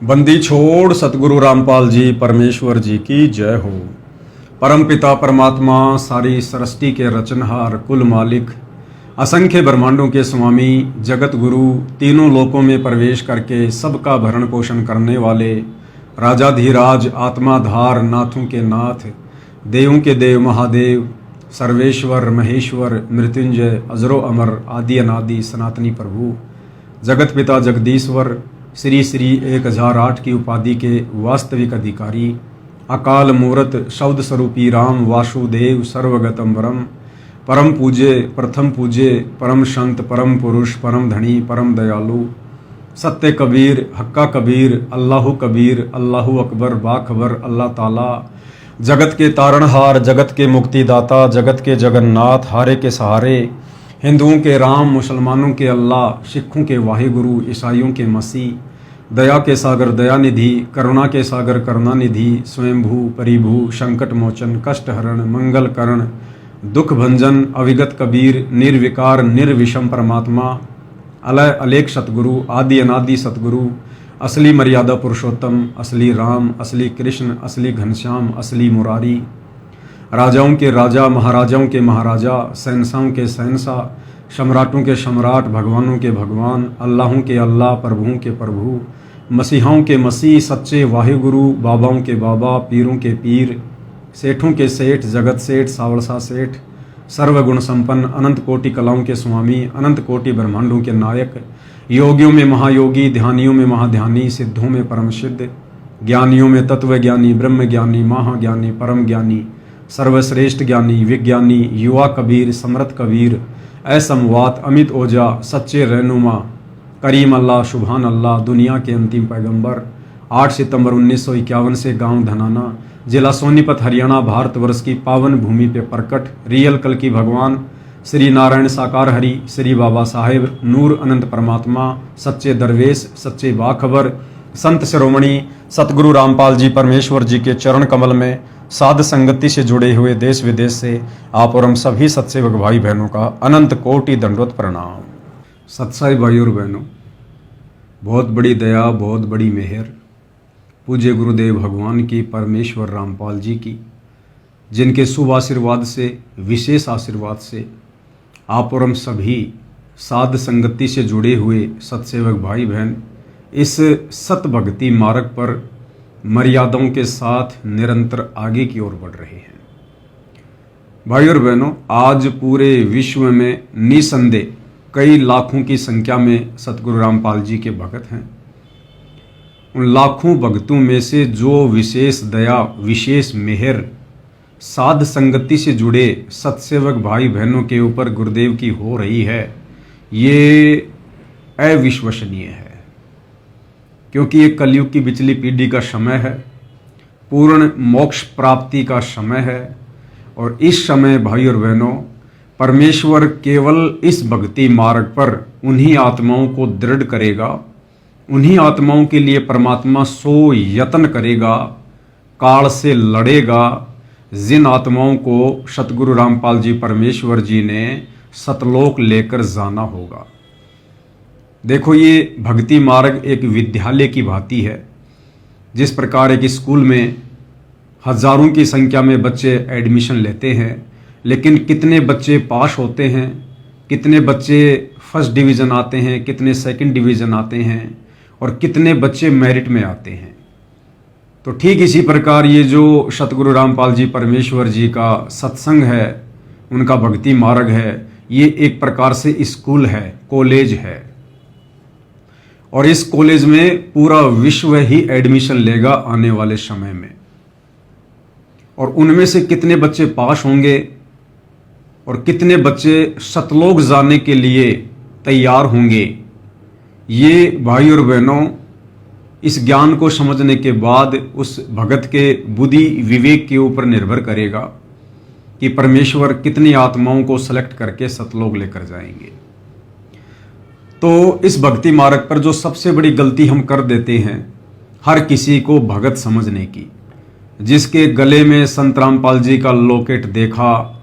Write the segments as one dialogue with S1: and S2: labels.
S1: बंदी छोड़ सतगुरु रामपाल जी परमेश्वर जी की जय हो। परम पिता परमात्मा सारी सृष्टि के रचनहार कुल मालिक असंख्य ब्रह्मांडों के स्वामी जगत गुरु तीनों लोकों में प्रवेश करके सबका भरण पोषण करने वाले राजाधीराज आत्माधार नाथों के नाथ देवों के देव महादेव सर्वेश्वर महेश्वर मृत्युंजय अजरो अमर आदि अनादि सनातनी प्रभु जगत पिता जगदीश्वर श्री श्री 1008 की उपाधि के वास्तविक अधिकारी अकाल मूर्त शब्द स्वरूपी राम वासुदेव सर्वगतम परम पूज्य प्रथम पूज्य परम संत परम पुरुष परम धनी परम दयालु सत्य कबीर हक्का कबीर अल्लाहु कबीर अल्लाहु अकबर बाखबर अल्लाह ताला जगत के तारणहार जगत के मुक्तिदाता जगत के जगन्नाथ हारे के सहारे हिंदुओं के राम मुसलमानों के अल्लाह सिखों के वाहिगुरु ईसाइयों के मसीह दया के सागर दयानिधि करुणा के सागर करुणानिधि स्वयंभू परिभू संकट मोचन कष्ट हरण मंगल करण दुख भंजन अविगत कबीर निर्विकार निर्विषम परमात्मा अलय अलेख सतगुरु आदि अनादि सतगुरु असली मर्यादा पुरुषोत्तम असली राम असली कृष्ण असली घनश्याम असली मुरारी राजाओं के राजा महाराजाओं के महाराजा शहंशाहों के शहंशाह सम्राटों के सम्राट भगवानों के भगवान अल्लाहों के अल्लाह प्रभुओं के प्रभु मसीहाओं के मसीह सच्चे वाहिगुरु बाबाओं के बाबा पीरों के पीर सेठों के सेठ जगत सेठ सावलसा सेठ सर्वगुण संपन्न अनंत कोटि कलाओं के स्वामी अनंत कोटि ब्रह्मांडों के नायक योगियों में महायोगी ध्यानियों में महाध्यानी सिद्धों में परम सिद्ध ज्ञानियों में तत्व ज्ञानी ब्रह्म ज्ञानी महाज्ञानी परम ज्ञानी सर्वश्रेष्ठ ज्ञानी विज्ञानी युवा कबीर समर्थ कबीर असमवात अमित ओजा सच्चे रहनुमा करीम अल्लाह सुभान अल्लाह दुनिया के अंतिम पैगंबर 8 सितंबर 1951 से गांव धनाना जिला सोनीपत हरियाणा भारतवर्ष की पावन भूमि पे प्रकट रियल कल की भगवान श्री नारायण साकार हरि श्री बाबा साहेब नूर अनंत परमात्मा सच्चे दरवेश सच्चे बाखबर संत शिरोमणि सतगुरु रामपाल जी परमेश्वर जी के चरण कमल में साध संगति से जुड़े हुए देश विदेश से आप और हम सभी सत्सेवक भाई बहनों का अनंत कोटि दंडवत प्रणाम। सत्साई भाई और बहनों, बहुत बड़ी दया बहुत बड़ी मेहर पूज्य गुरुदेव भगवान की परमेश्वर रामपाल जी की, जिनके शुभ आशीर्वाद से विशेष आशीर्वाद से आप और हम सभी साध संगति से जुड़े हुए सत्सेवक भाई बहन इस सत भक्ति मार्ग पर मर्यादाओं के साथ निरंतर आगे की ओर बढ़ रहे हैं। भाई और बहनों, आज पूरे विश्व में निसंदेह कई लाखों की संख्या में सतगुरु रामपाल जी के भक्त हैं। उन लाखों भक्तों में से जो विशेष दया विशेष मेहर साध संगति से जुड़े सत्सेवक भाई बहनों के ऊपर गुरुदेव की हो रही है, ये अविश्वसनीय है। क्योंकि ये कलयुग की बिचली पीढ़ी का समय है, पूर्ण मोक्ष प्राप्ति का समय है। और इस समय भाई और बहनों, परमेश्वर केवल इस भक्ति मार्ग पर उन्हीं आत्माओं को दृढ़ करेगा, उन्हीं आत्माओं के लिए परमात्मा सो यत्न करेगा, काल से लड़ेगा, जिन आत्माओं को सतगुरु रामपाल जी परमेश्वर जी ने सतलोक लेकर जाना होगा। देखो, ये भक्ति मार्ग एक विद्यालय की भांति है। जिस प्रकार एक स्कूल में हजारों की संख्या में बच्चे एडमिशन लेते हैं, लेकिन कितने बच्चे पास होते हैं, कितने बच्चे फर्स्ट डिवीज़न आते हैं, कितने सेकंड डिवीज़न आते हैं और कितने बच्चे मेरिट में आते हैं। तो ठीक इसी प्रकार ये जो सतगुरु रामपाल जी परमेश्वर जी का सत्संग है, उनका भक्ति मार्ग है, ये एक प्रकार से स्कूल है, कॉलेज है। और इस कॉलेज में पूरा विश्व ही एडमिशन लेगा आने वाले समय में। और उनमें से कितने बच्चे पास होंगे और कितने बच्चे सतलोक जाने के लिए तैयार होंगे, ये भाई और बहनों इस ज्ञान को समझने के बाद उस भगत के बुद्धि विवेक के ऊपर निर्भर करेगा कि परमेश्वर कितनी आत्माओं को सेलेक्ट करके सतलोक लेकर जाएंगे। तो इस भक्ति मार्ग पर जो सबसे बड़ी गलती हम कर देते हैं, हर किसी को भगत समझने की। जिसके गले में संत रामपाल जी का लॉकेट देखा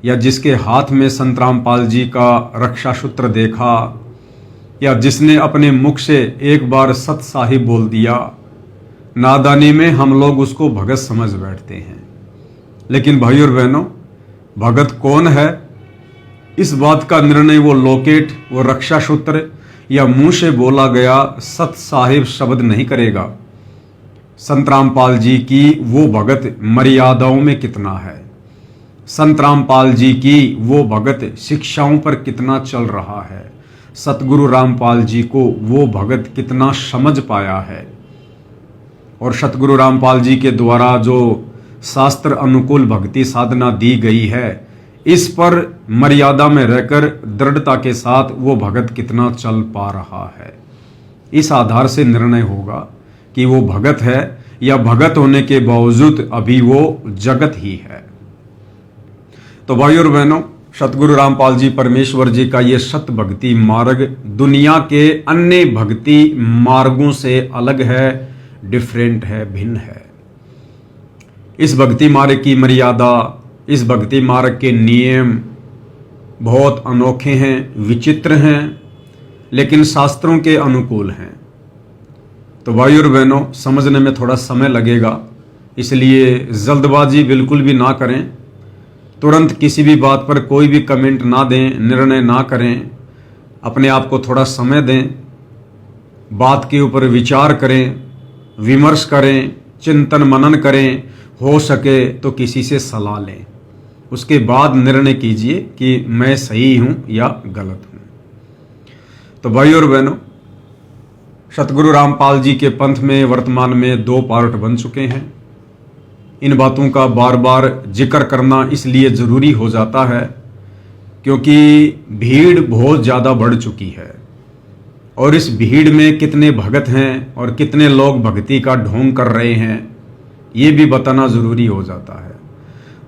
S1: या जिसके हाथ में संत रामपाल जी का रक्षा सूत्र देखा या जिसने अपने मुख से एक बार सत साहिब बोल दिया, नादानी में हम लोग उसको भगत समझ बैठते हैं। लेकिन भाई और बहनों, भगत कौन है, इस बात का निर्णय वो लोकेट, वो रक्षा सूत्र या मुंह से बोला गया सत साहिब शब्द नहीं करेगा। संत रामपाल जी की वो भगत मर्यादाओं में कितना है, संत रामपाल जी की वो भगत शिक्षाओं पर कितना चल रहा है, सतगुरु रामपाल जी को वो भगत कितना समझ पाया है, और सतगुरु रामपाल जी के द्वारा जो शास्त्र अनुकूल भक्ति साधना दी गई है, इस पर मर्यादा में रहकर दृढ़ता के साथ वो भगत कितना चल पा रहा है। इस आधार से निर्णय होगा कि वो भगत है या भगत होने के बावजूद अभी वो जगत ही है। तो भाई और बहनों, सतगुरु रामपाल जी परमेश्वर जी का ये सत भक्ति मार्ग दुनिया के अन्य भक्ति मार्गों से अलग है, डिफरेंट है, भिन्न है। इस भक्ति मार्ग की मर्यादा, इस भक्ति मार्ग के नियम बहुत अनोखे हैं, विचित्र हैं, लेकिन शास्त्रों के अनुकूल हैं। तो भाई और बहनों, समझने में थोड़ा समय लगेगा, इसलिए जल्दबाजी बिल्कुल भी ना करें, तुरंत किसी भी बात पर कोई भी कमेंट ना दें, निर्णय ना करें, अपने आप को थोड़ा समय दें, बात के ऊपर विचार करें, विमर्श करें, चिंतन मनन करें, हो सके तो किसी से सलाह लें, उसके बाद निर्णय कीजिए कि मैं सही हूं या गलत हूं। तो भाई और बहनों, सतगुरु रामपाल जी के पंथ में वर्तमान में 2 पार्ट बन चुके हैं। इन बातों का बार बार जिक्र करना इसलिए ज़रूरी हो जाता है क्योंकि भीड़ बहुत ज़्यादा बढ़ चुकी है, और इस भीड़ में कितने भगत हैं और कितने लोग भक्ति का ढोंग कर रहे हैं, ये भी बताना ज़रूरी हो जाता है।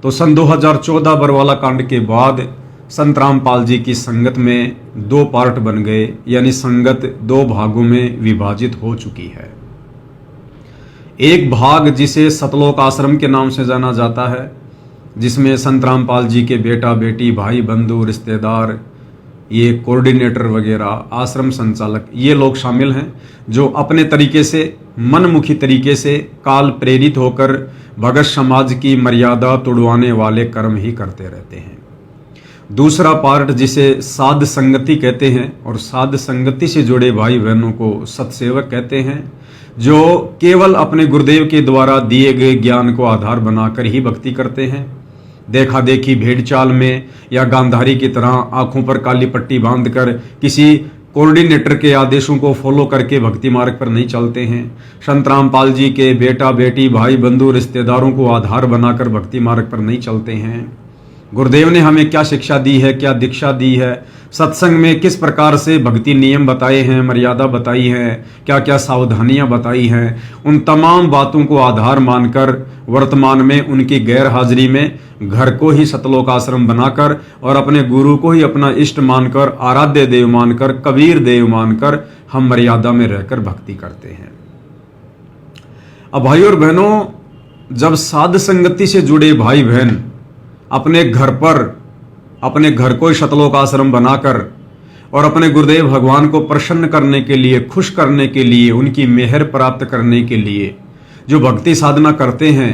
S1: तो सन 2014 बरवाला कांड के बाद संत रामपाल जी की संगत में 2 पार्ट बन गए, यानी संगत 2 भागों में विभाजित हो चुकी है। एक भाग जिसे सतलोक आश्रम के नाम से जाना जाता है, जिसमें संत रामपाल जी के बेटा बेटी, भाई बंधु, रिश्तेदार, ये कोऑर्डिनेटर वगैरह, आश्रम संचालक, ये लोग शामिल हैं जो अपने तरीके से, मनमुखी तरीके से, काल प्रेरित होकर भगत समाज की मर्यादा तोड़वाने वाले कर्म ही करते रहते हैं। दूसरा पार्ट जिसे साध संगति कहते हैं, और साध संगति से जुड़े भाई बहनों को सत्सेवक कहते हैं, जो केवल अपने गुरुदेव के द्वारा दिए गए ज्ञान को आधार बनाकर ही भक्ति करते हैं। देखा देखी भेड़ चाल में या गांधारी की तरह आंखों पर काली पट्टी बांधकर किसी कोऑर्डिनेटर के आदेशों को फॉलो करके भक्ति मार्ग पर नहीं चलते हैं। संत रामपाल जी के बेटा बेटी, भाई बंधु, रिश्तेदारों को आधार बनाकर भक्ति मार्ग पर नहीं चलते हैं। गुरुदेव ने हमें क्या शिक्षा दी है, क्या दीक्षा दी है, सत्संग में किस प्रकार से भक्ति नियम बताए हैं, मर्यादा बताई है, क्या क्या सावधानियां बताई हैं, उन तमाम बातों को आधार मानकर वर्तमान में उनकी गैर हाजिरी में घर को ही सतलोक आश्रम बनाकर और अपने गुरु को ही अपना इष्ट मानकर, आराध्य देव मानकर, कबीर देव मानकर हम मर्यादा में रहकर भक्ति करते हैं। अब भाई और बहनों, जब साध संगति से जुड़े भाई बहन अपने घर को सतलोक आश्रम बनाकर और अपने गुरुदेव भगवान को प्रसन्न करने के लिए, खुश करने के लिए, उनकी मेहर प्राप्त करने के लिए जो भक्ति साधना करते हैं,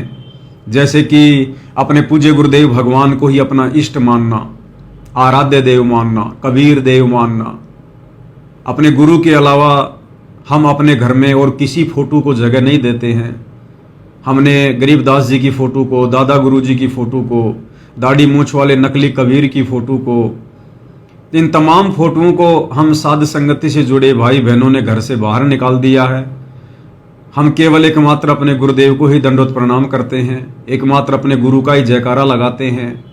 S1: जैसे कि अपने पूज्य गुरुदेव भगवान को ही अपना इष्ट मानना, आराध्य देव मानना, कबीर देव मानना, अपने गुरु के अलावा हम अपने घर में और किसी फोटो को जगह नहीं देते हैं। हमने गरीबदास जी की फ़ोटो को, दादा गुरु जी की फ़ोटो को, दाढ़ी मूछ वाले नकली कबीर की फ़ोटो को, इन तमाम फोटोओं को हम साध संगति से जुड़े भाई बहनों ने घर से बाहर निकाल दिया है। हम केवल एकमात्र अपने गुरुदेव को ही दंडोत प्रणाम करते हैं, एकमात्र अपने गुरु का ही जयकारा लगाते हैं।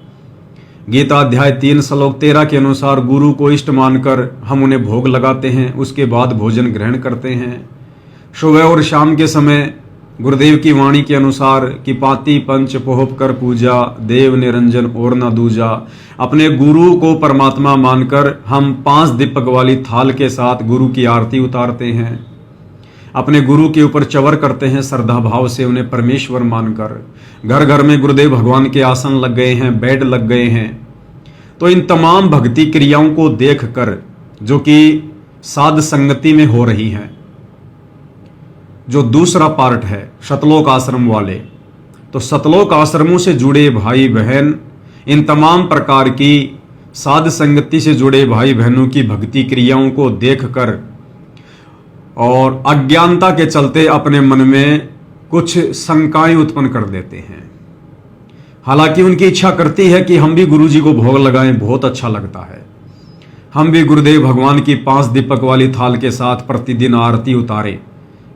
S1: गीता अध्याय 3 श्लोक 13 के अनुसार गुरु को इष्ट मानकर हम उन्हें भोग लगाते हैं, उसके बाद भोजन ग्रहण करते हैं। सुबह और शाम के समय गुरुदेव की वाणी के अनुसार कि पाती पंच पोहप कर पूजा, देव निरंजन और न दूजा, अपने गुरु को परमात्मा मानकर हम 5 दीपक वाली थाल के साथ गुरु की आरती उतारते हैं। अपने गुरु के ऊपर चवर करते हैं श्रद्धा भाव से, उन्हें परमेश्वर मानकर। घर घर में गुरुदेव भगवान के आसन लग गए हैं, बेड लग गए हैं। तो इन तमाम भक्ति क्रियाओं को देखकर, जो कि साध संगति में हो रही हैं। जो दूसरा पार्ट है सतलोक आश्रम वाले, तो सतलोक आश्रमों से जुड़े भाई बहन इन तमाम प्रकार की साध संगति से जुड़े भाई बहनों की भक्ति क्रियाओं को देखकर और अज्ञानता के चलते अपने मन में कुछ शंकाएं उत्पन्न कर देते हैं। हालांकि उनकी इच्छा करती है कि हम भी गुरु जी को भोग लगाएं, बहुत अच्छा लगता है, हम भी गुरुदेव भगवान की 5 दीपक वाली थाल के साथ प्रतिदिन आरती उतारें।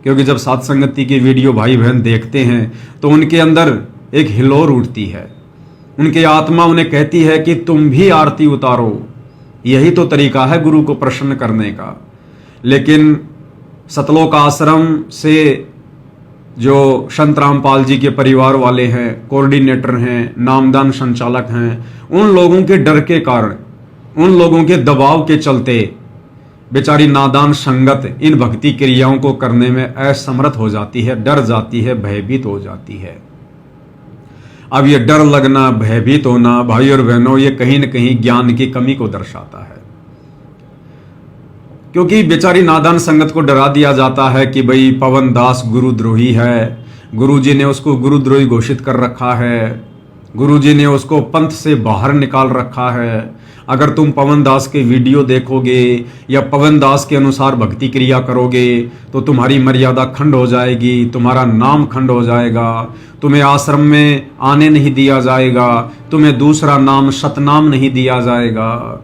S1: क्योंकि जब साध संगति की वीडियो भाई बहन देखते हैं तो उनके अंदर एक हिलोर उठती है, उनकी आत्मा उन्हें कहती है कि तुम भी आरती उतारो, यही तो तरीका है गुरु को प्रसन्न करने का। लेकिन सतलोक आश्रम से जो संत रामपाल जी के परिवार वाले हैं, कोऑर्डिनेटर हैं, नामदान संचालक हैं, उन लोगों के डर के कारण, उन लोगों के दबाव के चलते बेचारी नादान संगत इन भक्ति क्रियाओं को करने में असमर्थ हो जाती है, डर जाती है, भयभीत हो जाती है। अब ये डर लगना, भयभीत होना भाई और बहनों, ये कहीं न कहीं ज्ञान की कमी को दर्शाता है। क्योंकि बेचारी नादान संगत को डरा दिया जाता है कि भाई पवन दास गुरुद्रोही है, गुरुजी ने उसको गुरुद्रोही घोषित कर रखा है, गुरुजी ने उसको पंथ से बाहर निकाल रखा है। अगर तुम पवन दास के वीडियो देखोगे या पवन दास के अनुसार भक्ति क्रिया करोगे तो तुम्हारी मर्यादा खंड हो जाएगी, तुम्हारा नाम खंड हो जाएगा, तुम्हें आश्रम में आने नहीं दिया जाएगा, तुम्हें दूसरा नाम सतनाम नहीं दिया जाएगा,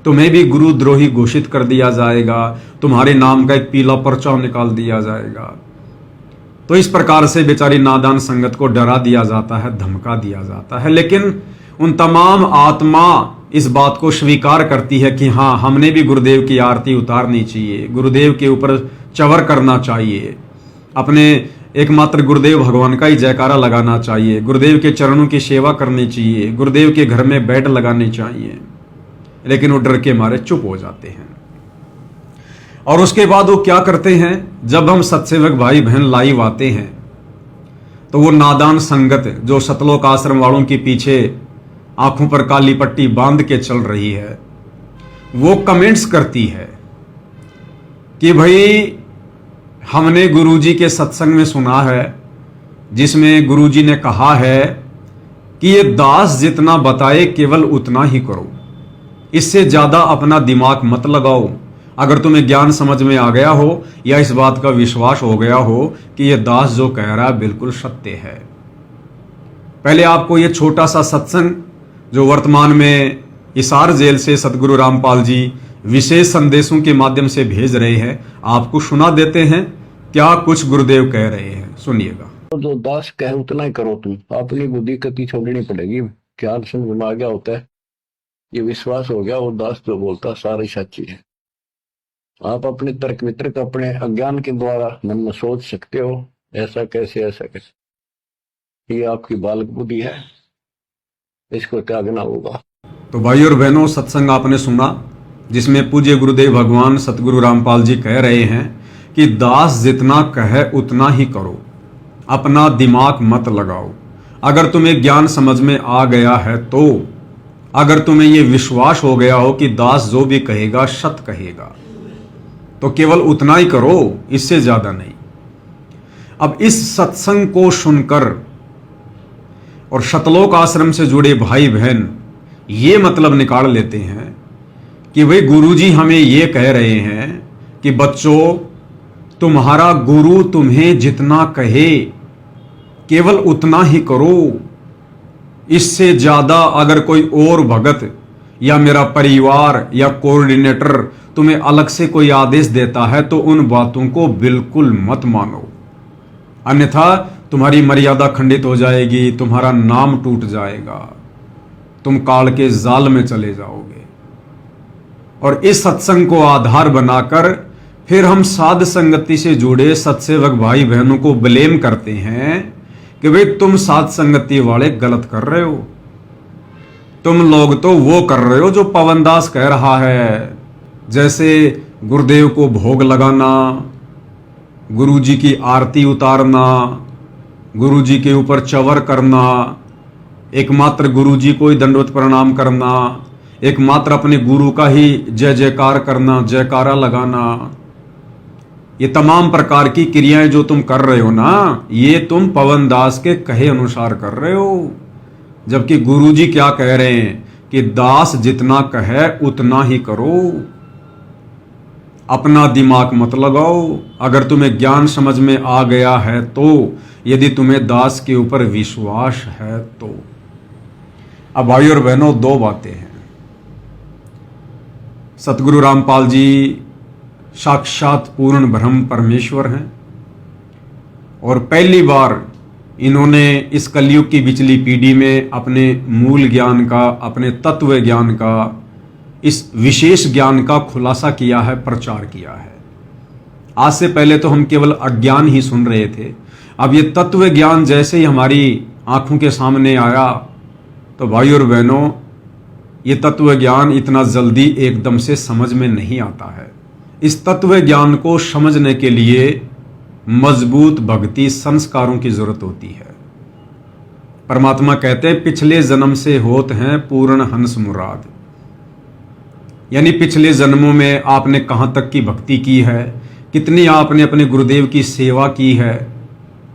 S1: तुम्हें भी गुरुद्रोही घोषित कर दिया जाएगा, तुम्हारे नाम का एक पीला पर्चा निकाल दिया जाएगा। तो इस प्रकार से बेचारी नादान संगत को डरा दिया जाता है, धमका दिया जाता है। लेकिन उन तमाम आत्मा इस बात को स्वीकार करती है कि हाँ, हमने भी गुरुदेव की आरती उतारनी चाहिए, गुरुदेव के ऊपर चवर करना चाहिए, अपने एकमात्र गुरुदेव भगवान का ही जयकारा लगाना चाहिए, गुरुदेव के चरणों की सेवा करनी चाहिए, गुरुदेव के घर में बेड लगाने चाहिए। लेकिन वो डर के मारे चुप हो जाते हैं। और उसके बाद वो क्या करते हैं, जब हम सत्सेवक भाई बहन लाइव आते हैं तो वो नादान संगत जो सतलोक आश्रम वालों के पीछे आंखों पर काली पट्टी बांध के चल रही है, वो कमेंट्स करती है कि भाई हमने गुरुजी के सत्संग में सुना है जिसमें गुरुजी ने कहा है कि ये दास जितना बताए केवल उतना ही करो, इससे ज्यादा अपना दिमाग मत लगाओ। अगर तुम्हें ज्ञान समझ में आ गया हो या इस बात का विश्वास हो गया हो कि ये दास जो कह रहा है बिल्कुल सत्य है। पहले आपको ये छोटा सा सत्संग जो वर्तमान में हिसार जेल से सतगुरु रामपाल जी विशेष संदेशों के माध्यम से भेज रहे हैं, आपको सुना देते हैं क्या कुछ गुरुदेव कह रहे हैं, सुनिएगा।
S2: तो जो दास कहे उतना ही करो, तुम अपनी बुद्धि कति छोड़नी पड़ेगी। ज्ञान समझ में आ गया होता है, ये विश्वास हो गया, वो दास जो बोलता सारी सच्ची है। आप अपने तर्क वितर्क अपने अज्ञान के द्वारा मन में सोच सकते हो ऐसा कैसे ऐसा कैसे, ये आपकी बालक बुद्धि है, इसको त्यागना होगा।
S1: तो भाई और बहनों, सत्संग आपने सुना जिसमें पूज्य गुरुदेव भगवान सतगुरु रामपाल जी कह रहे हैं कि दास जितना कहे उतना ही करो, अपना दिमाग मत लगाओ। अगर तुम्हें ज्ञान समझ में आ गया है तो, अगर तुम्हें यह विश्वास हो गया हो कि दास जो भी कहेगा सत कहेगा, तो केवल उतना ही करो, इससे ज्यादा नहीं। अब इस सत्संग को सुनकर और सतलोक आश्रम से जुड़े भाई बहन ये मतलब निकाल लेते हैं कि भाई गुरुजी हमें ये कह रहे हैं कि बच्चों, तुम्हारा गुरु तुम्हें जितना कहे केवल उतना ही करो, इससे ज्यादा अगर कोई और भगत या मेरा परिवार या कोऑर्डिनेटर तुम्हें अलग से कोई आदेश देता है तो उन बातों को बिल्कुल मत मानो, अन्यथा तुम्हारी मर्यादा खंडित हो जाएगी, तुम्हारा नाम टूट जाएगा, तुम काल के जाल में चले जाओगे। और इस सत्संग को आधार बनाकर फिर हम साध संगति से जुड़े सत्सेवक भाई बहनों को ब्लेम करते हैं कि भाई तुम साध संगति वाले गलत कर रहे हो, तुम लोग तो वो कर रहे हो जो पवनदास कह रहा है, जैसे गुरुदेव को भोग लगाना, गुरुजी की आरती उतारना, गुरुजी के ऊपर चवर करना, एकमात्र गुरुजी को ही दंडवत प्रणाम करना, एकमात्र अपने गुरु का ही जय जयकार करना, जयकारा लगाना, ये तमाम प्रकार की क्रियाएं जो तुम कर रहे हो ना, ये तुम पवन दास के कहे अनुसार कर रहे हो। जबकि गुरुजी क्या कह रहे हैं कि दास जितना कहे उतना ही करो, अपना दिमाग मत लगाओ। अगर तुम्हें ज्ञान समझ में आ गया है तो, यदि तुम्हें दास के ऊपर विश्वास है तो। अब भाई और बहनों, दो बातें हैं। सतगुरु रामपाल जी साक्षात पूर्ण ब्रह्म परमेश्वर हैं और पहली बार इन्होंने इस कलयुग की बिचली पीढ़ी में अपने मूल ज्ञान का, अपने तत्व ज्ञान का, इस विशेष ज्ञान का खुलासा किया है, प्रचार किया है। आज से पहले तो हम केवल अज्ञान ही सुन रहे थे। अब ये तत्व ज्ञान जैसे ही हमारी आंखों के सामने आया तो भाई और बहनों, ये तत्व ज्ञान इतना जल्दी एकदम से समझ में नहीं आता है। इस तत्व ज्ञान को समझने के लिए मजबूत भक्ति संस्कारों की जरूरत होती है। परमात्मा कहते हैं पिछले जन्म से होत हैं पूर्ण हंस मुराद, यानी पिछले जन्मों में आपने कहां तक की भक्ति की है, कितनी आपने अपने गुरुदेव की सेवा की है,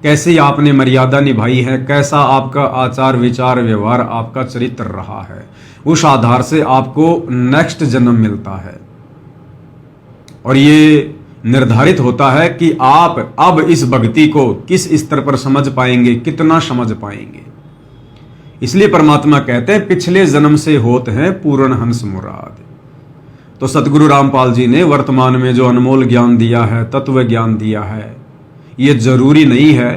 S1: कैसे आपने मर्यादा निभाई है, कैसा आपका आचार विचार व्यवहार, आपका चरित्र रहा है, उस आधार से आपको नेक्स्ट जन्म मिलता है। और ये निर्धारित होता है कि आप अब इस भक्ति को किस स्तर पर समझ पाएंगे, कितना समझ पाएंगे। इसलिए परमात्मा कहते हैं पिछले जन्म से होत हैं पूर्ण हंस मुराद। तो सतगुरु रामपाल जी ने वर्तमान में जो अनमोल ज्ञान दिया है, तत्व ज्ञान दिया है, ये जरूरी नहीं है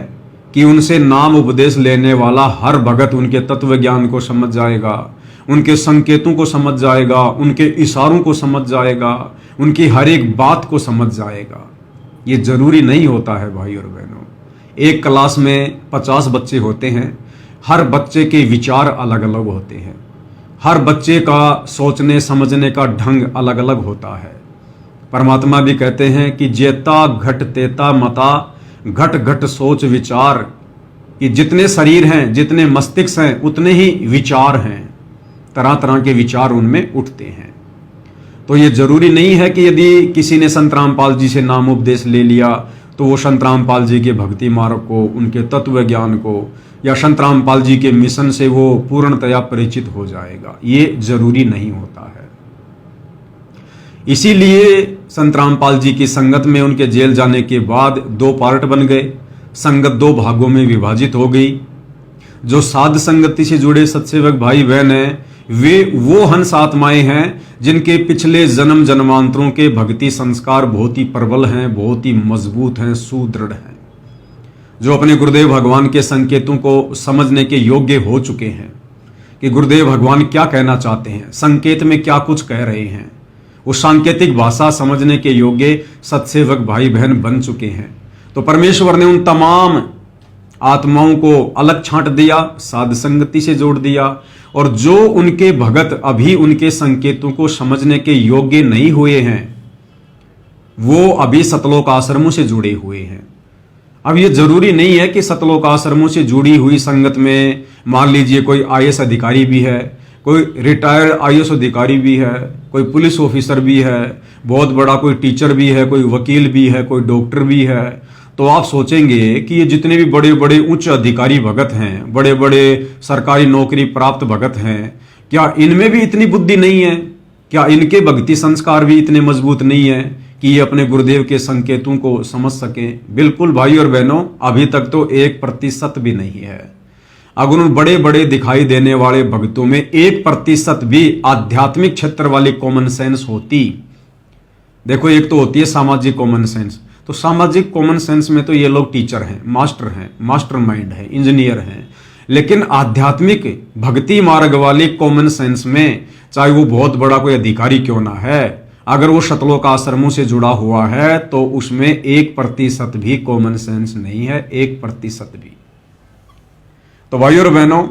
S1: कि उनसे नाम उपदेश लेने वाला हर भगत उनके तत्व ज्ञान को समझ जाएगा, उनके संकेतों को समझ जाएगा, उनके इशारों को समझ जाएगा, उनकी हर एक बात को समझ जाएगा। ये जरूरी नहीं होता है भाई और बहनों। एक क्लास में 50 बच्चे होते हैं, हर बच्चे के विचार अलग अलग होते हैं, हर बच्चे का सोचने समझने का ढंग अलग अलग होता है। परमात्मा भी कहते हैं कि जेता घट तेता मता, घट घट सोच विचार, कि जितने शरीर हैं, जितने मस्तिष्क हैं, उतने ही विचार हैं, तरह तरह के विचार उनमें उठते हैं। तो ये जरूरी नहीं है कि यदि किसी ने संत रामपाल जी से नाम उपदेश ले लिया तो वो संत रामपाल जी के भक्ति मार्ग को, उनके तत्व ज्ञान को, या संत रामपाल जी के मिशन से वो पूर्णतया परिचित हो जाएगा। ये जरूरी नहीं होता है। इसीलिए संत रामपाल जी की संगत में उनके जेल जाने के बाद 2 पार्ट बन गए, संगत 2 भागों में विभाजित हो गई। जो साध संगति से जुड़े सत्सेवक भाई बहन हैं, वे वो हंस आत्माएं हैं जिनके पिछले जन्म जन्मांतरों के भक्ति संस्कार बहुत ही प्रबल हैं, बहुत ही मजबूत हैं, सुदृढ़ हैं, जो अपने गुरुदेव भगवान के संकेतों को समझने के योग्य हो चुके हैं कि गुरुदेव भगवान क्या कहना चाहते हैं, संकेत में क्या कुछ कह रहे हैं। उस सांकेतिक भाषा समझने के योग्य सत्सेवक भाई बहन बन चुके हैं। तो परमेश्वर ने उन तमाम आत्माओं को अलग छांट दिया, साध संगति से जोड़ दिया, और जो उनके भगत अभी उनके संकेतों को समझने के योग्य नहीं हुए हैं, वो अभी सतलोक आश्रमों से जुड़े हुए हैं। अब ये जरूरी नहीं है कि सतलोक आश्रमों से जुड़ी हुई संगत में मान लीजिए कोई आईएएस अधिकारी भी है, कोई रिटायर्ड आईएएस अधिकारी भी है, कोई पुलिस ऑफिसर भी है, बहुत बड़ा कोई टीचर भी है, कोई वकील भी है, कोई डॉक्टर भी है। तो आप सोचेंगे कि ये जितने भी बड़े बड़े उच्च अधिकारी भगत हैं, बड़े बड़े सरकारी नौकरी प्राप्त भगत हैं, क्या इनमें भी इतनी बुद्धि नहीं है? क्या इनके भक्ति संस्कार भी इतने मजबूत नहीं है कि ये अपने गुरुदेव के संकेतों को समझ सकें? बिल्कुल भाई और बहनों, अभी तक तो 1% भी नहीं है। अगर उन बड़े बड़े दिखाई देने वाले भक्तों में 1% भी आध्यात्मिक क्षेत्र वाली कॉमन सेंस होती, देखो एक तो होती है सामाजिक कॉमन सेंस, तो सामाजिक कॉमन सेंस में तो ये लोग टीचर हैं, मास्टर माइंड है, इंजीनियर हैं, लेकिन आध्यात्मिक भक्ति मार्ग वाली कॉमन सेंस में चाहे वो बहुत बड़ा कोई अधिकारी क्यों ना है, अगर वो सतलोक आश्रमों से जुड़ा हुआ है तो उसमें 1% भी कॉमन सेंस नहीं है, 1% भी। तो भाई और बहनों,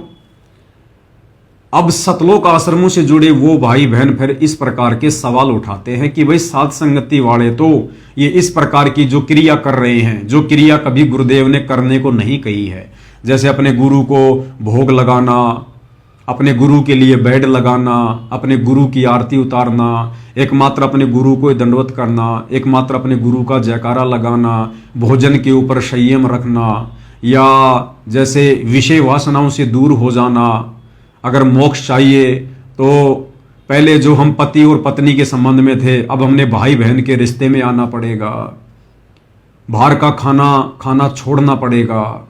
S1: अब सतलोक आश्रमों से जुड़े वो भाई बहन फिर इस प्रकार के सवाल उठाते हैं कि भाई साध संगति वाले तो ये इस प्रकार की जो क्रिया कर रहे हैं, जो क्रिया कभी गुरुदेव ने करने को नहीं कही है, जैसे अपने गुरु को भोग लगाना, अपने गुरु के लिए बेड लगाना, अपने गुरु की आरती उतारना, एकमात्र अपने गुरु को दंडवत करना, एकमात्र अपने गुरु का जयकारा लगाना, भोजन के ऊपर संयम रखना, या जैसे विषय वासनाओं से दूर हो जाना। अगर मोक्ष चाहिए तो पहले जो हम पति और पत्नी के संबंध में थे, अब हमने भाई बहन के रिश्ते में आना पड़ेगा। बाहर का खाना खाना छोड़ना पड़ेगा।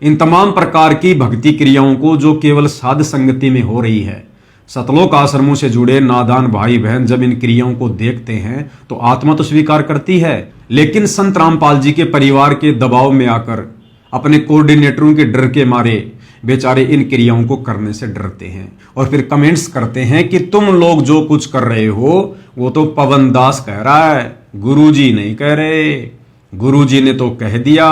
S1: इन तमाम प्रकार की भक्ति क्रियाओं को जो केवल साध संगति में हो रही है, सतलोक आश्रमों से जुड़े नादान भाई बहन जब इन क्रियाओं को देखते हैं तो आत्मा तो स्वीकार करती है, लेकिन संत रामपाल जी के परिवार के दबाव में आकर अपने कोऑर्डिनेटरों के डर के मारे बेचारे इन क्रियाओं को करने से डरते हैं और फिर कमेंट्स करते हैं कि तुम लोग जो कुछ कर रहे हो वो तो पवन दास कह रहा है, गुरुजी नहीं कह रहे। गुरुजी ने तो कह दिया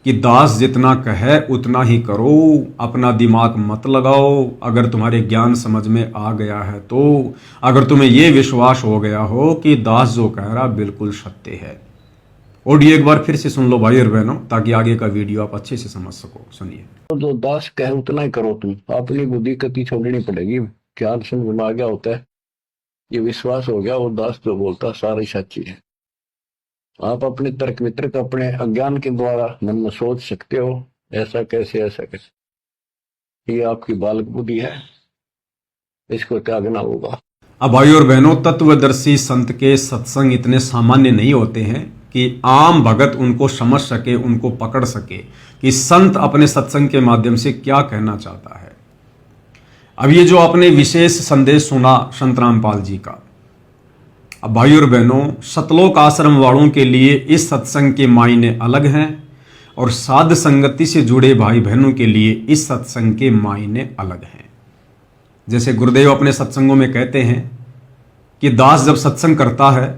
S1: कि दास जितना कहे उतना ही करो, अपना दिमाग मत लगाओ। अगर तुम्हारे ज्ञान समझ में आ गया है तो, अगर तुम्हें यह विश्वास हो गया हो कि दास जो कह रहा बिल्कुल सत्य है। ऑडियो एक बार फिर से सुन लो भाई और बहनों, ताकि आगे का वीडियो आप अच्छे से समझ सको। सुनिए।
S2: तो जो दास कहे उतना ही करो तुम, अपनी बुद्धि कति छोड़नी पड़ेगी। ज्ञान समझ में आ गया होता है, ये विश्वास हो गया वो दास जो बोलता सारी सच्ची है। आप अपने तर्क वितर्क अपने अज्ञान के द्वारा मन में सोच सकते हो ऐसा कैसे ऐसा कैसे, ये आपकी बालक बुद्धि है, इसको त्यागना होगा।
S1: अब भाई और बहनों, तत्वदर्शी संत के सत्संग इतने सामान्य नहीं होते हैं कि आम भगत उनको समझ सके, उनको पकड़ सके कि संत अपने सत्संग के माध्यम से क्या कहना चाहता है। अब ये जो आपने विशेष संदेश सुना संत रामपाल जी का, अब भाई और बहनों, सतलोक आश्रम वालों के लिए इस सत्संग के मायने अलग हैं और साध संगति से जुड़े भाई बहनों के लिए इस सत्संग के मायने अलग हैं। जैसे गुरुदेव अपने सत्संगों में कहते हैं कि दास जब सत्संग करता है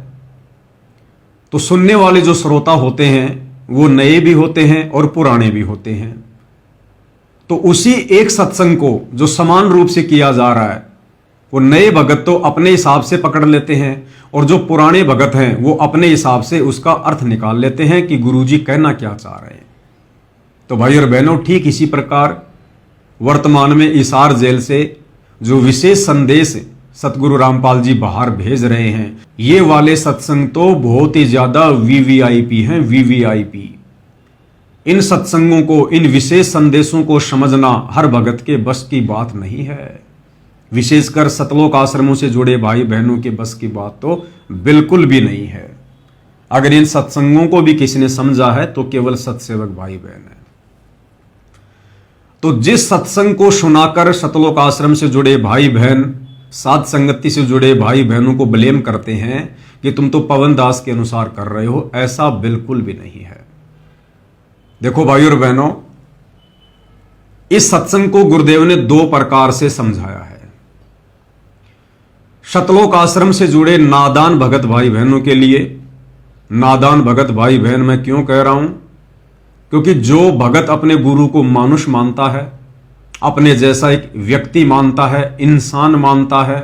S1: तो सुनने वाले जो श्रोता होते हैं वो नए भी होते हैं और पुराने भी होते हैं। तो उसी एक सत्संग को जो समान रूप से किया जा रहा है, वो नए भगत तो अपने हिसाब से पकड़ लेते हैं और जो पुराने भगत हैं वो अपने हिसाब से उसका अर्थ निकाल लेते हैं कि गुरुजी कहना क्या चाह रहे हैं। तो भाई और बहनों, ठीक इसी प्रकार वर्तमान में इसार जेल से जो विशेष संदेश सतगुरु रामपाल जी बाहर भेज रहे हैं, ये वाले सत्संग तो बहुत ही ज्यादा वीवीआईपी हैं, वीवीआईपी। इन सत्संगों को, इन विशेष संदेशों को समझना हर भगत के बस की बात नहीं है। विशेषकर सतलोक आश्रमों से जुड़े भाई बहनों के बस की बात तो बिल्कुल भी नहीं है। अगर इन सत्संगों को भी किसी ने समझा है तो केवल सत्सेवक भाई बहन है। तो जिस सत्संग को सुनाकर सतलोक आश्रम से जुड़े भाई बहन साध संगति से जुड़े भाई बहनों को ब्लेम करते हैं कि तुम तो पवन दास के अनुसार कर रहे हो, ऐसा बिल्कुल भी नहीं है। देखो भाई और बहनों, इस सत्संग को गुरुदेव ने दो प्रकार से समझाया है। सतलोक आश्रम से जुड़े नादान भगत भाई बहनों के लिए, नादान भगत भाई बहन मैं क्यों कह रहा हूं, क्योंकि जो भगत अपने गुरु को मानुष मानता है, अपने जैसा एक व्यक्ति मानता है, इंसान मानता है,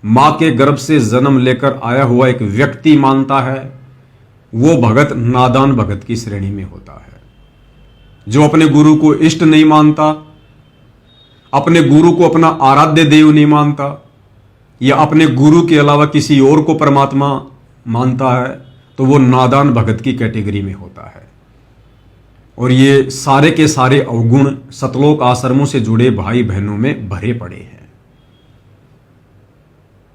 S1: मां के गर्भ से जन्म लेकर आया हुआ एक व्यक्ति मानता है, वो भगत नादान भगत की श्रेणी में होता है। जो अपने गुरु को इष्ट नहीं मानता, अपने गुरु को अपना आराध्य देव नहीं मानता, या अपने गुरु के अलावा किसी और को परमात्मा मानता है, तो वो नादान भगत की कैटेगरी में होता है। और ये सारे के सारे अवगुण सतलोक आश्रमों से जुड़े भाई बहनों में भरे पड़े हैं।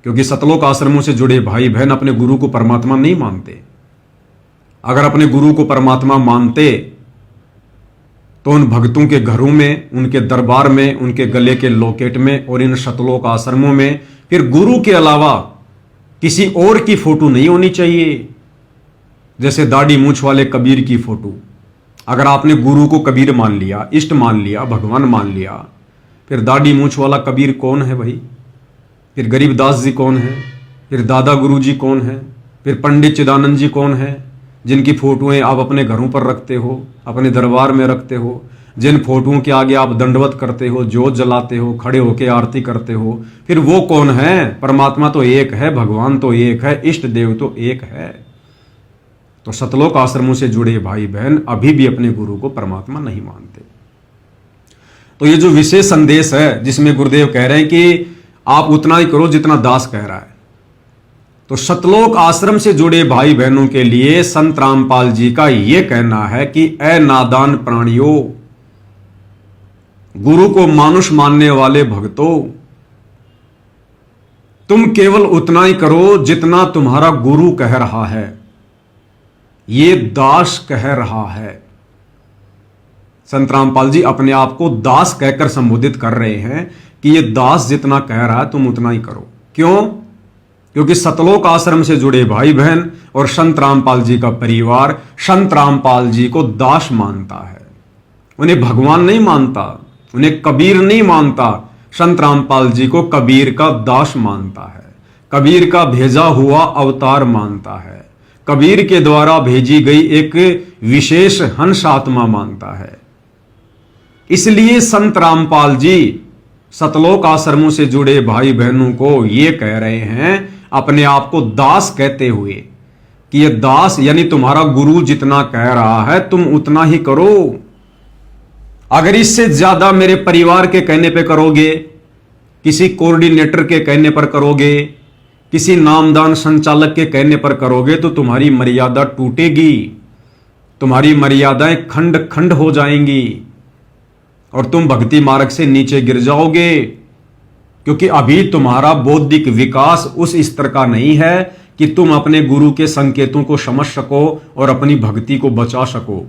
S1: क्योंकि सतलोक आश्रमों से जुड़े भाई बहन अपने गुरु को परमात्मा नहीं मानते। अगर अपने गुरु को परमात्मा मानते तो उन भक्तों के घरों में, उनके दरबार में, उनके गले के लॉकेट में और इन सतलोक आश्रमों में फिर गुरु के अलावा किसी और की फोटो नहीं होनी चाहिए। जैसे दाढ़ी मूछ वाले कबीर की फोटो, अगर आपने गुरु को कबीर मान लिया, इष्ट मान लिया, भगवान मान लिया, फिर दाढ़ी मूछ वाला कबीर कौन है भाई? फिर गरीबदास जी कौन है? फिर दादा गुरु जी कौन है? फिर पंडित चिदानंद जी कौन है, जिनकी फोटोएं आप अपने घरों पर रखते हो, अपने दरबार में रखते हो, जिन फोटोओं के आगे आप दंडवत करते हो, जोत जलाते हो, खड़े होकर आरती करते हो, फिर वो कौन है? परमात्मा तो एक है, भगवान तो एक है, इष्ट देव तो एक है। तो सतलोक आश्रमों से जुड़े भाई बहन अभी भी अपने गुरु को परमात्मा नहीं मानते। तो ये जो विशेष संदेश है जिसमें गुरुदेव कह रहे हैं कि आप उतना ही करो जितना दास कह रहा है, तो सतलोक आश्रम से जुड़े भाई बहनों के लिए संत रामपाल जी का यह कहना है कि ए नादान प्राणियों, गुरु को मानुष मानने वाले भक्तों, तुम केवल उतना ही करो जितना तुम्हारा गुरु कह रहा है, ये दास कह रहा है। संत रामपाल जी अपने आप को दास कहकर संबोधित कर रहे हैं कि ये दास जितना कह रहा है तुम उतना ही करो। क्यों? क्योंकि सतलोक आश्रम से जुड़े भाई बहन और संत रामपाल जी का परिवार संत रामपाल जी को दास मानता है, उन्हें भगवान नहीं मानता, उन्हें कबीर नहीं मानता, संत रामपाल जी को कबीर का दास मानता है, कबीर का भेजा हुआ अवतार मानता है, कबीर के द्वारा भेजी गई एक विशेष हंस आत्मा मानता है। इसलिए संत रामपाल जी सतलोक आश्रमों से जुड़े भाई बहनों को ये कह रहे हैं, अपने आप को दास कहते हुए, कि ये दास यानी तुम्हारा गुरु जितना कह रहा है तुम उतना ही करो। अगर इससे ज्यादा मेरे परिवार के कहने पे करोगे, किसी कोऑर्डिनेटर के कहने पर करोगे, किसी नामदान संचालक के कहने पर करोगे, तो तुम्हारी मर्यादा टूटेगी, तुम्हारी मर्यादाएं खंड खंड हो जाएंगी और तुम भक्ति मार्ग से नीचे गिर जाओगे। क्योंकि अभी तुम्हारा बौद्धिक विकास उस स्तर का नहीं है कि तुम अपने गुरु के संकेतों को समझ सको और अपनी भक्ति को बचा सको।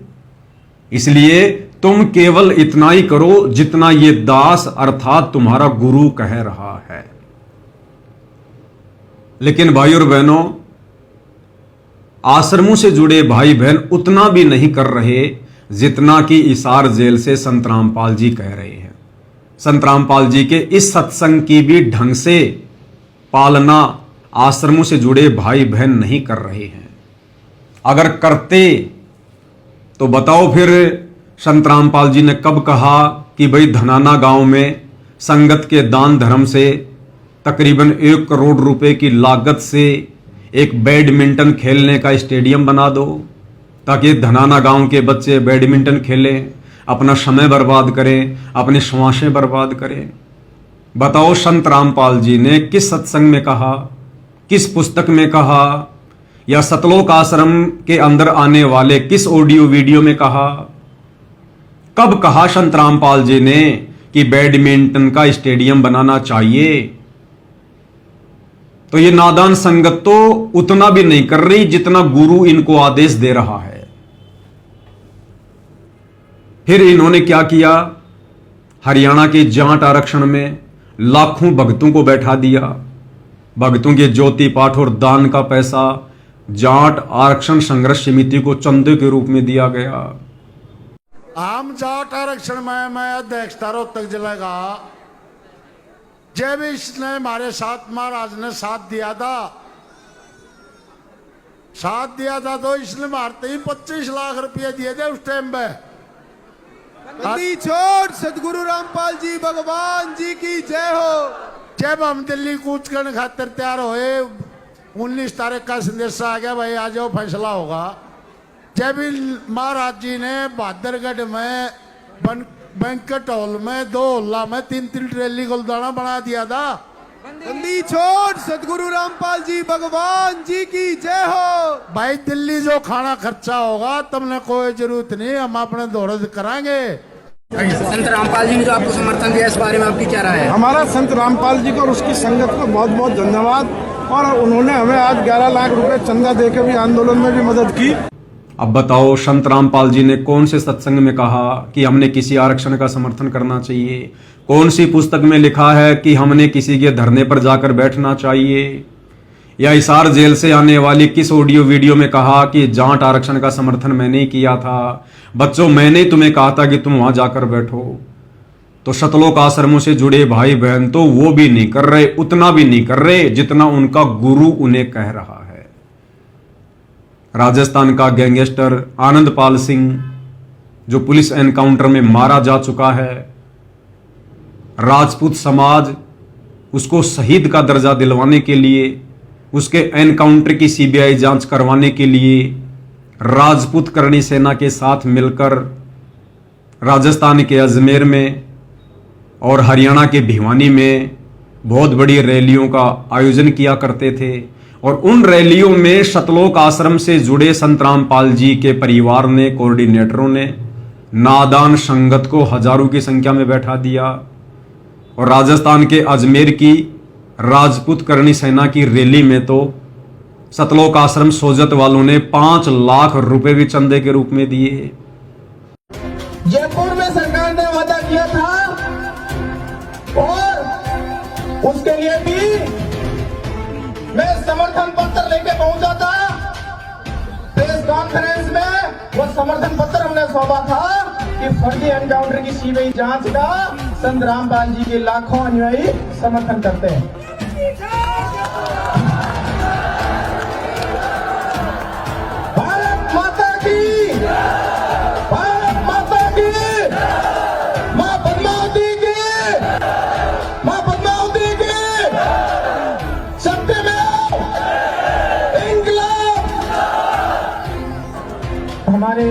S1: इसलिए तुम केवल इतना ही करो जितना ये दास अर्थात तुम्हारा गुरु कह रहा है। लेकिन भाई और बहनों, आश्रमों से जुड़े भाई बहन उतना भी नहीं कर रहे जितना कि इसार जेल से संत रामपाल जी कह रहे हैं। संत रामपाल जी के इस सत्संग की भी ढंग से पालना आश्रमों से जुड़े भाई बहन नहीं कर रहे हैं। अगर करते तो बताओ फिर संत रामपाल जी ने कब कहा कि भाई धनाना गांव में संगत के दान धर्म से तकरीबन 1 करोड़ रुपए की लागत से एक बैडमिंटन खेलने का स्टेडियम बना दो, ताकि धनाना गांव के बच्चे बैडमिंटन खेलें, अपना समय बर्बाद करें, अपने श्वासें बर्बाद करें। बताओ संत रामपाल जी ने किस सत्संग में कहा, किस पुस्तक में कहा, या सतलोक आश्रम के अंदर आने वाले किस ऑडियो वीडियो में कहा? कब कहा संत रामपाल जी ने कि बैडमिंटन का स्टेडियम बनाना चाहिए? तो ये नादान संगत तो उतना भी नहीं कर रही जितना गुरु इनको आदेश दे रहा है। फिर इन्होंने क्या किया? हरियाणा के जाट आरक्षण में लाखों भक्तों को बैठा दिया। भक्तों के ज्योति पाठ और दान का पैसा जाट आरक्षण संघर्ष समिति को चंदे के रूप में दिया गया।
S3: आम जाट आरक्षण में मैं अध्यक्षता रोहतक जिले का, जब इसने हमारे साथ महाराज ने साथ दिया था तो इसने मारते ही 25 लाख रुपए दिए थे उस टाइम पे।
S4: गद्दी छोड़ सदगुरु रामपाल जी भगवान जी की जय हो।
S3: जब हम दिल्ली कूच करने खातिर तैयार हुए, 19 तारीख का संदेश आ गया, भाई आ जाओ फैसला होगा। जब महाराज जी ने बहादुरगढ़ में बैंकेट हॉल में 2 हॉल में 3-3 ट्रेली गुलदाना बना दिया था।
S4: गद्दी छोड़ सदगुरु रामपाल जी भगवान जी की जय हो।
S3: भाई दिल्ली जो खाना खर्चा होगा तुमने कोई जरूरत नहीं, हम अपने दौरे कराएंगे।
S5: संत रामपाल जी ने जो आपको समर्थन दिया, इस बारे में आपकी क्या राय है?
S6: हमारा संत रामपाल जी को और उसकी संगत को बहुत बहुत धन्यवाद। और उन्होंने हमें आज 11 लाख रुपए चंदा देकर भी आंदोलन में भी मदद की।
S1: अब बताओ संत रामपाल जी ने कौन से सत्संग में कहा कि हमने किसी आरक्षण का समर्थन करना चाहिए? कौन सी पुस्तक में लिखा है कि हमने किसी के धरने पर जाकर बैठना चाहिए? या हिसार जेल से आने वाली किस ऑडियो वीडियो में कहा कि जाट आरक्षण का समर्थन मैंने किया था? बच्चों, मैंने तुम्हें कहा था कि तुम वहां जाकर बैठो। तो सतलोक आश्रमों से जुड़े भाई बहन तो वो भी नहीं कर रहे, उतना भी नहीं कर रहे जितना उनका गुरु उन्हें कह रहा है। राजस्थान का गैंगस्टर आनंदपाल सिंह जो पुलिस एनकाउंटर में मारा जा चुका है, राजपूत समाज उसको शहीद का दर्जा दिलवाने के लिए, उसके एनकाउंटर की सीबीआई जांच करवाने के लिए राजपूत करणी सेना के साथ मिलकर राजस्थान के अजमेर में और हरियाणा के भिवानी में बहुत बड़ी रैलियों का आयोजन किया करते थे। और उन रैलियों में सतलोक आश्रम से जुड़े संत रामपाल जी के परिवार ने, कोऑर्डिनेटरों ने नादान संगत को हजारों की संख्या में बैठा दिया। और राजस्थान के अजमेर की राजपूत करणी सेना की रैली में तो सतलोक आश्रम सोजत वालों ने 5 लाख रुपए भी चंदे के रूप में दिए।
S7: जयपुर में सरकार ने वादा किया था और उसके लिए भी मैं समर्थन पत्र लेके पहुंचा था। प्रेस कॉन्फ्रेंस में वो समर्थन पत्र हमने सौंपा था कि फर्जी एनकाउंटर की सीबीआई जांच का संत रामपाल जी के लाखों अनुयायी समर्थन करते हैं। भारत माता की, भारत माता की, मां पद्मावती की, मां पद्मावती की, सत्य में इंकलाब। हमारे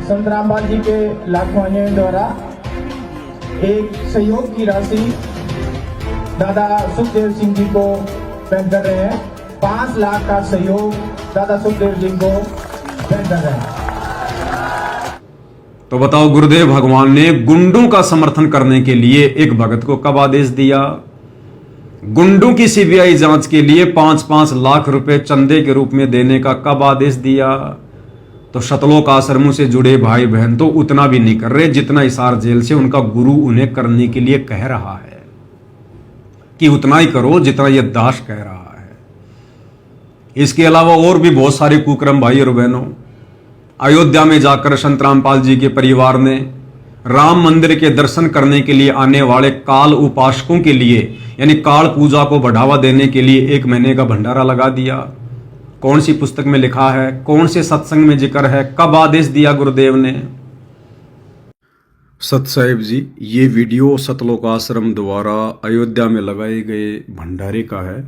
S7: संत रामपाल जी के लाखों अनुयायियों द्वारा एक सहयोग की राशि दादा सुखदेव सिंह जी को पेश कर रहे हैं। 5 लाख का सहयोग दादा सुखदेव जी को पेश कर रहे हैं।
S1: तो बताओ, गुरुदेव भगवान ने गुंडों का समर्थन करने के लिए एक भगत को कब आदेश दिया? गुंडों की सीबीआई जांच के लिए 5-5 लाख रुपए चंदे के रूप में देने का कब आदेश दिया? तो सतलोक आश्रमों से जुड़े भाई बहन तो उतना भी नहीं कर रहे जितना हिसार जेल से उनका गुरु उन्हें करने के लिए कह रहा है कि उतना ही करो जितना यह दास कह रहा है। इसके अलावा और भी बहुत सारे कुक्रम भाई और बहनों, अयोध्या में जाकर संत रामपाल जी के परिवार ने राम मंदिर के दर्शन करने के लिए आने वाले काल उपासकों के लिए, यानी काल पूजा को बढ़ावा देने के लिए 1 महीने का भंडारा लगा दिया। कौन सी पुस्तक में लिखा है, कौन से सत्संग में जिक्र है, कब आदेश दिया गुरुदेव ने? सत साहिब जी, ये वीडियो सतलोक आश्रम द्वारा अयोध्या में लगाए गए भंडारे का है।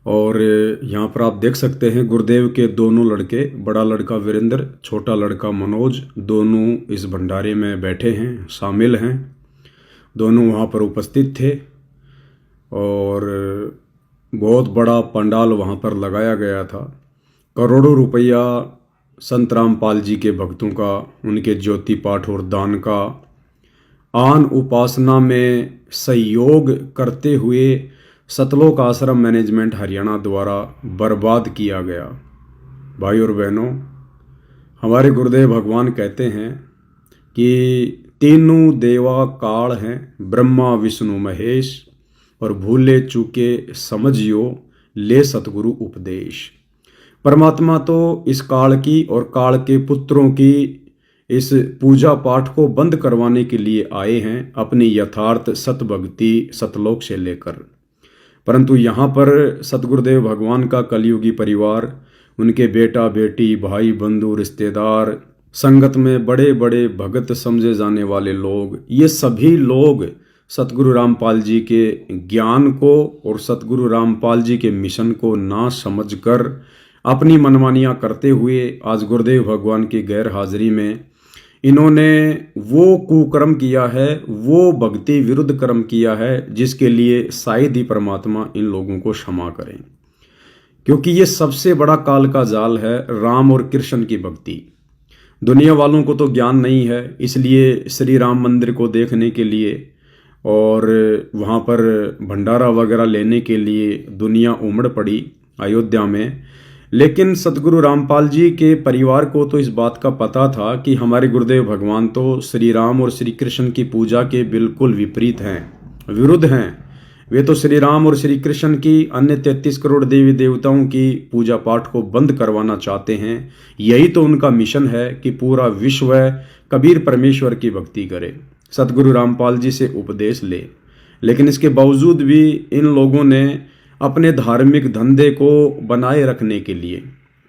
S1: और यहाँ पर आप देख सकते हैं गुरुदेव के दोनों लड़के, बड़ा लड़का वीरेंद्र, छोटा लड़का मनोज, दोनों इस भंडारे में बैठे हैं, शामिल हैं। दोनों वहाँ पर उपस्थित थे और बहुत बड़ा पंडाल वहाँ पर लगाया गया था। करोड़ों रुपया संत रामपाल जी के भक्तों का, उनके ज्योति पाठ और दान का आन उपासना में सहयोग करते हुए सतलोक आश्रम मैनेजमेंट हरियाणा द्वारा बर्बाद किया गया। भाई और बहनों, हमारे गुरुदेव भगवान कहते हैं कि तीनों देवा काल हैं, ब्रह्मा विष्णु महेश, और भूले चूके समझियो ले सतगुरु उपदेश। परमात्मा तो इस काल की और काल के पुत्रों की इस पूजा पाठ को बंद करवाने के लिए आए हैं, अपनी यथार्थ सतभक्ति सतलोक से लेकर। परंतु यहाँ पर सतगुरुदेव भगवान का कलयुगी परिवार, उनके बेटा बेटी, भाई बंधु, रिश्तेदार, संगत में बड़े बड़े भगत समझे जाने वाले लोग, ये सभी लोग सतगुरु रामपाल जी के ज्ञान को और सतगुरु रामपाल जी के मिशन को ना समझकर अपनी मनमानियां करते हुए आज गुरुदेव भगवान की गैर हाजिरी में इन्होंने वो कुकर्म किया है, वो भक्ति विरुद्ध कर्म किया है, जिसके लिए शायद ही परमात्मा इन लोगों को क्षमा करें। क्योंकि ये सबसे बड़ा काल का जाल है, राम और कृष्ण की भक्ति। दुनिया वालों को तो ज्ञान नहीं है, इसलिए श्री राम मंदिर को देखने के लिए और वहाँ पर भंडारा वगैरह लेने के लिए दुनिया उमड़ पड़ी अयोध्या में। लेकिन सतगुरु रामपाल जी के परिवार को तो इस बात का पता था कि हमारे गुरुदेव भगवान तो श्री राम और श्री कृष्ण की पूजा के बिल्कुल विपरीत हैं, विरुद्ध हैं। वे तो श्री राम और श्री कृष्ण की अन्य 33 करोड़ देवी देवताओं की पूजा पाठ को बंद करवाना चाहते हैं। यही तो उनका मिशन है कि पूरा विश्व कबीर परमेश्वर की भक्ति करे, सतगुरु रामपाल जी से उपदेश ले। लेकिन इसके बावजूद भी इन लोगों ने अपने धार्मिक धंधे को बनाए रखने के लिए,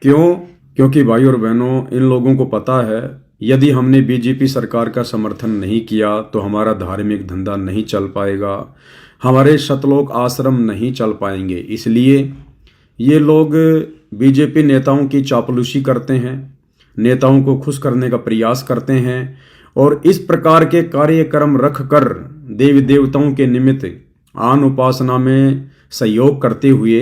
S1: क्योंकि भाई और बहनों, इन लोगों को पता है यदि हमने बीजेपी सरकार का समर्थन नहीं किया तो हमारा धार्मिक धंधा नहीं चल पाएगा, हमारे सतलोक आश्रम नहीं चल पाएंगे। इसलिए ये लोग बीजेपी नेताओं की चापलूसी करते हैं, नेताओं को खुश करने का प्रयास करते हैं और इस प्रकार के कार्यक्रम रखकर देवी देवताओं के निमित्त आन उपासना में सहयोग करते हुए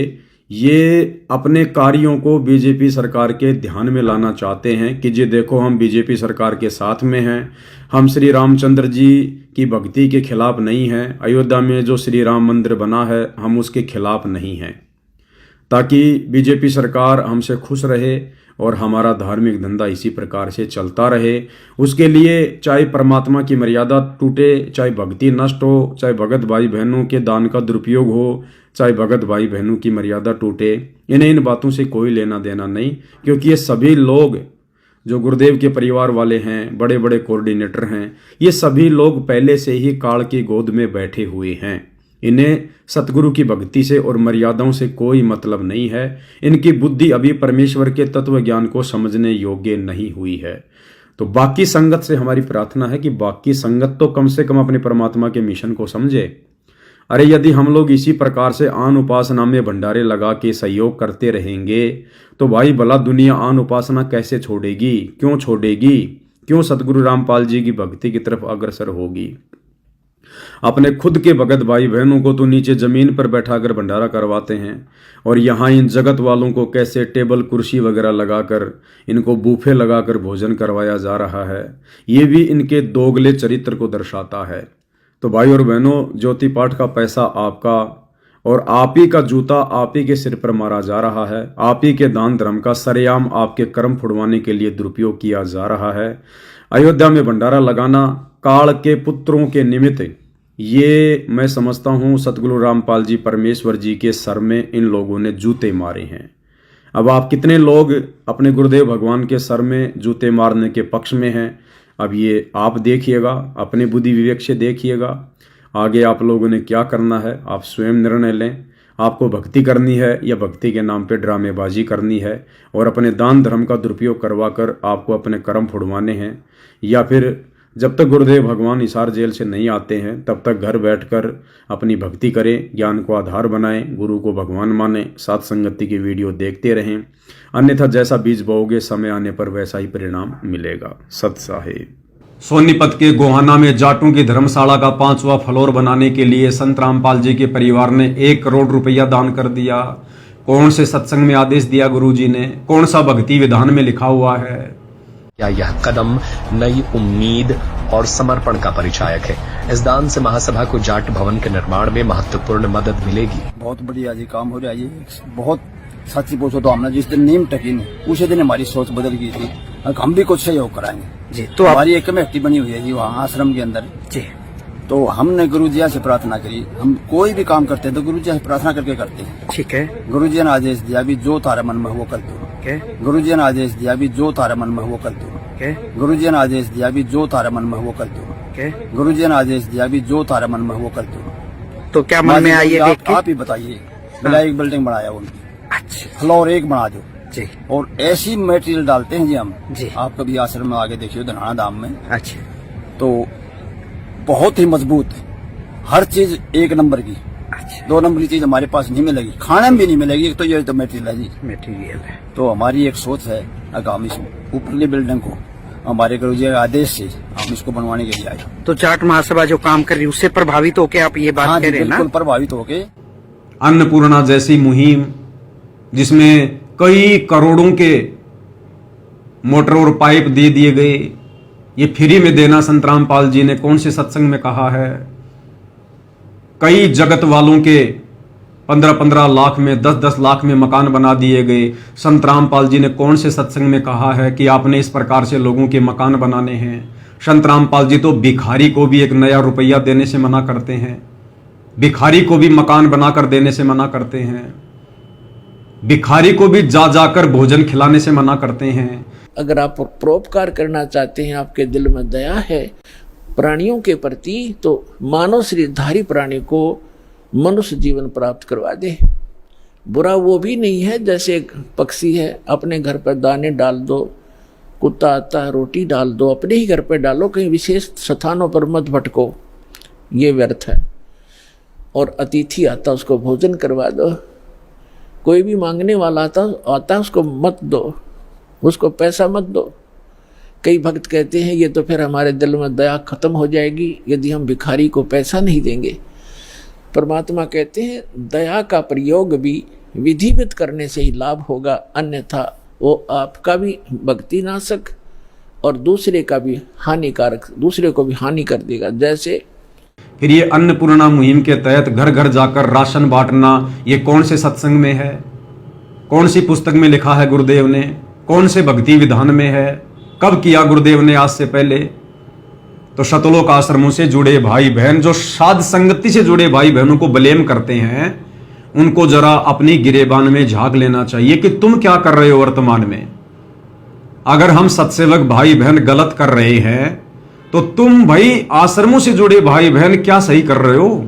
S1: ये अपने कार्यों को बीजेपी सरकार के ध्यान में लाना चाहते हैं कि जी देखो हम बीजेपी सरकार के साथ में हैं, हम श्री रामचंद्र जी की भक्ति के खिलाफ नहीं हैं, अयोध्या में जो श्री राम मंदिर बना है हम उसके खिलाफ नहीं हैं, ताकि बीजेपी सरकार हमसे खुश रहे और हमारा धार्मिक धंधा इसी प्रकार से चलता रहे। उसके लिए चाहे परमात्मा की मर्यादा टूटे, चाहे भक्ति नष्ट हो, चाहे भगत भाई बहनों के दान का दुरुपयोग हो, चाहे भगत भाई बहनों की मर्यादा टूटे, इन्हें इन बातों से कोई लेना देना नहीं, क्योंकि ये सभी लोग जो गुरुदेव के परिवार वाले हैं, बड़े बड़े कोऑर्डिनेटर हैं, ये सभी लोग पहले से ही काल की गोद में बैठे हुए हैं। इन्हें सतगुरु की भक्ति से और मर्यादाओं से कोई मतलब नहीं है। इनकी बुद्धि अभी परमेश्वर के तत्व ज्ञान को समझने योग्य नहीं हुई है। तो बाकी संगत से हमारी प्रार्थना है कि बाकी संगत तो कम से कम अपने परमात्मा के मिशन को समझे। अरे यदि हम लोग इसी प्रकार से आन उपासना में भंडारे लगा के सहयोग करते रहेंगे तो भाई भला दुनिया आन उपासना कैसे छोड़ेगी, क्यों छोड़ेगी, क्यों सतगुरु रामपाल जी की भक्ति की तरफ अग्रसर होगी। अपने खुद के भगत भाई बहनों को तो नीचे जमीन पर बैठाकर भंडारा करवाते हैं और यहाँ इन जगत वालों को कैसे टेबल कुर्सी वगैरह लगाकर, इनको बूफे लगाकर भोजन करवाया जा रहा है। ये भी इनके दोगले चरित्र को दर्शाता है। तो भाई और बहनों, ज्योति पाठ का पैसा आपका और आप ही का जूता आप ही के सिर पर मारा जा रहा है। आप ही के दान धर्म का सरेआम आपके कर्म फुड़वाने के लिए दुरुपयोग किया जा रहा है। अयोध्या में भंडारा लगाना काल के पुत्रों के निमित्त, ये मैं समझता हूँ सतगुरु रामपाल जी परमेश्वर जी के सर में इन लोगों ने जूते मारे हैं। अब आप कितने लोग अपने गुरुदेव भगवान के सर में जूते मारने के पक्ष में हैं, अब ये आप देखिएगा, अपने बुद्धि विवेक से देखिएगा। आगे आप लोगों ने क्या करना है आप स्वयं निर्णय लें। आपको भक्ति करनी है या भक्ति के नाम पे ड्रामेबाजी करनी है और अपने दान धर्म का दुरुपयोग करवाकर आपको अपने कर्म फुड़वाने हैं, या फिर जब तक गुरुदेव भगवान हिसार जेल से नहीं आते हैं तब तक घर बैठकर अपनी भक्ति करें, ज्ञान को आधार बनाएं, गुरु को भगवान माने, साथ संगति की वीडियो देखते रहें। अन्यथा जैसा बीज बोओगे समय आने पर वैसा ही परिणाम मिलेगा। सत साहिब। सोनीपत के गोहाना में जाटों की धर्मशाला का 5वां फ्लोर बनाने के लिए संत रामपाल जी के परिवार ने 1 करोड़ रुपया दान कर दिया। कौन से सत्संग में आदेश दिया गुरु जी ने, कौन सा भक्ति विधान में लिखा हुआ है?
S8: क्या यह कदम नई उम्मीद और समर्पण का परिचायक है? इस दान से महासभा को जाट भवन के निर्माण में महत्वपूर्ण मदद मिलेगी।
S9: बहुत बढ़िया जी काम हो रहा है। ये बहुत सच्ची पूछो तो हमने जिस दिन नींव टकी उसी दिन हमारी सोच बदल गई थी, हम भी कुछ सहयोग कराएंगे जी। तो हमारी एक कमेटी बनी हुई है जी वहाँ आश्रम के अंदर जी। तो हमने गुरु जी से प्रार्थना करी, हम कोई भी काम करते हैं तो गुरु जी से प्रार्थना करके करते हैं। ठीक है। गुरु जी ने आदेश दिया भी जो तारा मन में वो कर दो। गुरु जी ने आदेश दिया भी जो तारा मन में वो कर दो। गुरु जी ने आदेश दिया भी जो तारा मन में वो कर दो। गुरु जी ने आदेश दिया भी जो तारा मन में वो कर दो। तो क्या मन में आई है आप ही बताइए। बिला एक बिल्डिंग बनाया उनकी, अच्छा फ्लोर 1 बना दो जी। और ऐसी मटेरियल डालते हैं जी हम जी। आप कभी आश्रम में आगे देखिए धनाना धाम में, अच्छा तो बहुत ही मजबूत है, हर चीज 1 नंबर की। अच्छा। 2 नंबर की चीज हमारे पास नहीं मिलेगी, खाने में भी नहीं मिलेगी। तो ये तो मटेरियल है जी, मटेरियल है। तो हमारी एक सोच है आगामी ऊपरली बिल्डिंग को हमारे गुरु जी के आदेश से हम इसको बनवाने के लिए आए। तो जाट महासभा जो काम कर रही है उससे प्रभावित होके आप ये बात कह रहे हैं ना? बिल्कुल प्रभावित होके।
S1: अन्नपूर्णा जैसी मुहिम जिसमें कई करोड़ों के मोटर और पाइप दे दिए गए, ये फ्री में देना संत रामपाल जी ने कौन से सत्संग में कहा है? कई जगत वालों के 15-15 लाख में 10-10 लाख में मकान बना दिए गए। संत रामपाल जी ने कौन से सत्संग में कहा है कि आपने इस प्रकार से लोगों के मकान बनाने हैं? संत रामपाल जी तो भिखारी को भी 1 नया रुपया देने से मना करते हैं, भिखारी को भी मकान बनाकर देने से मना करते हैं, भिखारी को भी जा जाकर भोजन खिलाने से मना करते हैं।
S10: अगर आप परोपकार करना चाहते हैं, आपके दिल में दया है प्राणियों के प्रति, तो मानव शरीरधारी प्राणी को मनुष्य जीवन प्राप्त करवा दे। बुरा वो भी नहीं है जैसे एक पक्षी है, अपने घर पर दाने डाल दो, कुत्ता आता है रोटी डाल दो, अपने ही घर पर डालो, कहीं विशेष स्थानों पर मत भटको, ये व्यर्थ है। और अतिथि आता उसको भोजन करवा दो, कोई भी मांगने वाला आता उसको मत दो, उसको पैसा मत दो, कई भक्त कहते हैं ये तो फिर हमारे दिल में दया खत्म हो जाएगी यदि हम भिखारी को पैसा नहीं देंगे। परमात्मा कहते हैं दया का प्रयोग भी विधिवत करने से ही लाभ होगा, अन्यथा वो आपका भी भक्ति नाशक और दूसरे का भी हानिकारक, दूसरे को भी हानि कर देगा। जैसे
S1: फिर ये अन्नपूर्णा मुहिम के तहत घर घर जाकर राशन बांटना, ये कौन से सत्संग में है, कौन सी पुस्तक में लिखा है गुरुदेव ने, कौन से भक्ति विधान में है, कब किया गुरुदेव ने आज से पहले? तो शतलोक आश्रमों से जुड़े भाई बहन, जो साध संगति से जुड़े भाई बहनों को ब्लेम करते हैं, उनको जरा अपनी गिरेबान में झांक लेना चाहिए कि तुम क्या कर रहे हो वर्तमान में। अगर हम सत्सेवक भाई बहन गलत कर रहे हैं तो तुम भाई आश्रमों से जुड़े भाई बहन क्या सही कर रहे हो?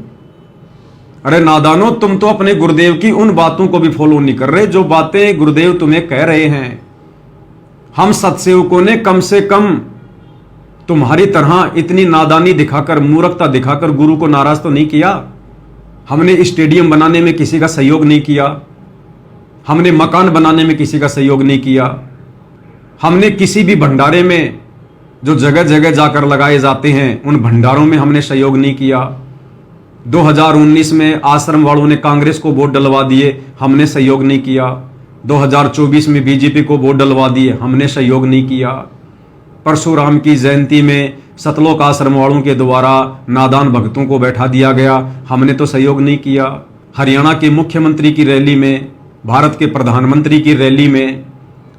S1: अरे नादानो, तुम तो अपने गुरुदेव की उन बातों को भी फॉलो नहीं कर रहे जो बातें गुरुदेव तुम्हें कह रहे हैं। हम सत्सेवकों ने कम से कम तुम्हारी तरह इतनी नादानी दिखाकर, मूर्खता दिखाकर गुरु को नाराज तो नहीं किया। हमने स्टेडियम बनाने में किसी का सहयोग नहीं किया, हमने मकान बनाने में किसी का सहयोग नहीं किया, हमने किसी भी भंडारे में जो जगह जगह जाकर लगाए जाते हैं उन भंडारों में हमने सहयोग नहीं किया। 2019 में आश्रम वालों ने कांग्रेस को वोट डलवा दिए, हमने सहयोग नहीं किया। 2024 में बीजेपी को वोट डलवा दिए, हमने सहयोग नहीं किया। परशुराम की जयंती में सतलोक आश्रम वालों के द्वारा नादान भक्तों को बैठा दिया गया, हमने तो सहयोग नहीं किया। हरियाणा के मुख्यमंत्री की रैली में, भारत के प्रधानमंत्री की रैली में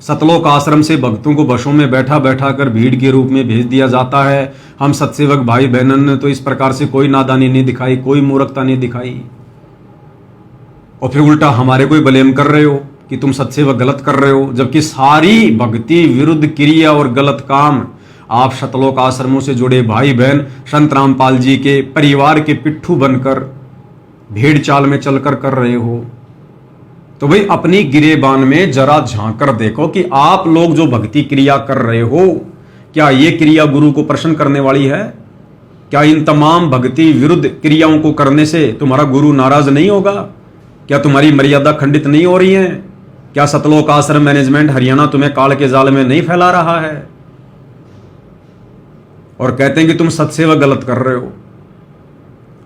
S1: सतलोक आश्रम से भक्तों को बसों में बैठा बैठा कर भीड़ के रूप में भेज दिया जाता है। हम सत्सेवक भाई बहनों ने तो इस प्रकार से कोई नादानी नहीं दिखाई, कोई मूर्खता नहीं दिखाई, और फिर उल्टा हमारे को ब्लेम कर रहे हो कि तुम सत्सेवक गलत कर रहे हो, जबकि सारी भक्ति विरुद्ध क्रिया और गलत काम आप सतलोक आश्रमों से जुड़े भाई बहन संत रामपाल जी के परिवार के पिट्ठू बनकर भेड़ चाल में चलकर कर रहे हो। तो भाई अपनी गिरेबान में जरा झांक कर देखो कि आप लोग जो भक्ति क्रिया कर रहे हो, क्या ये क्रिया गुरु को प्रसन्न करने वाली है? क्या इन तमाम भक्ति विरुद्ध क्रियाओं को करने से तुम्हारा गुरु नाराज नहीं होगा? क्या तुम्हारी मर्यादा खंडित नहीं हो रही है? क्या सतलोक आश्रम मैनेजमेंट हरियाणा तुम्हें काल के जाल में नहीं फैला रहा है और कहते हैं कि तुम सत्सेवक गलत कर रहे हो?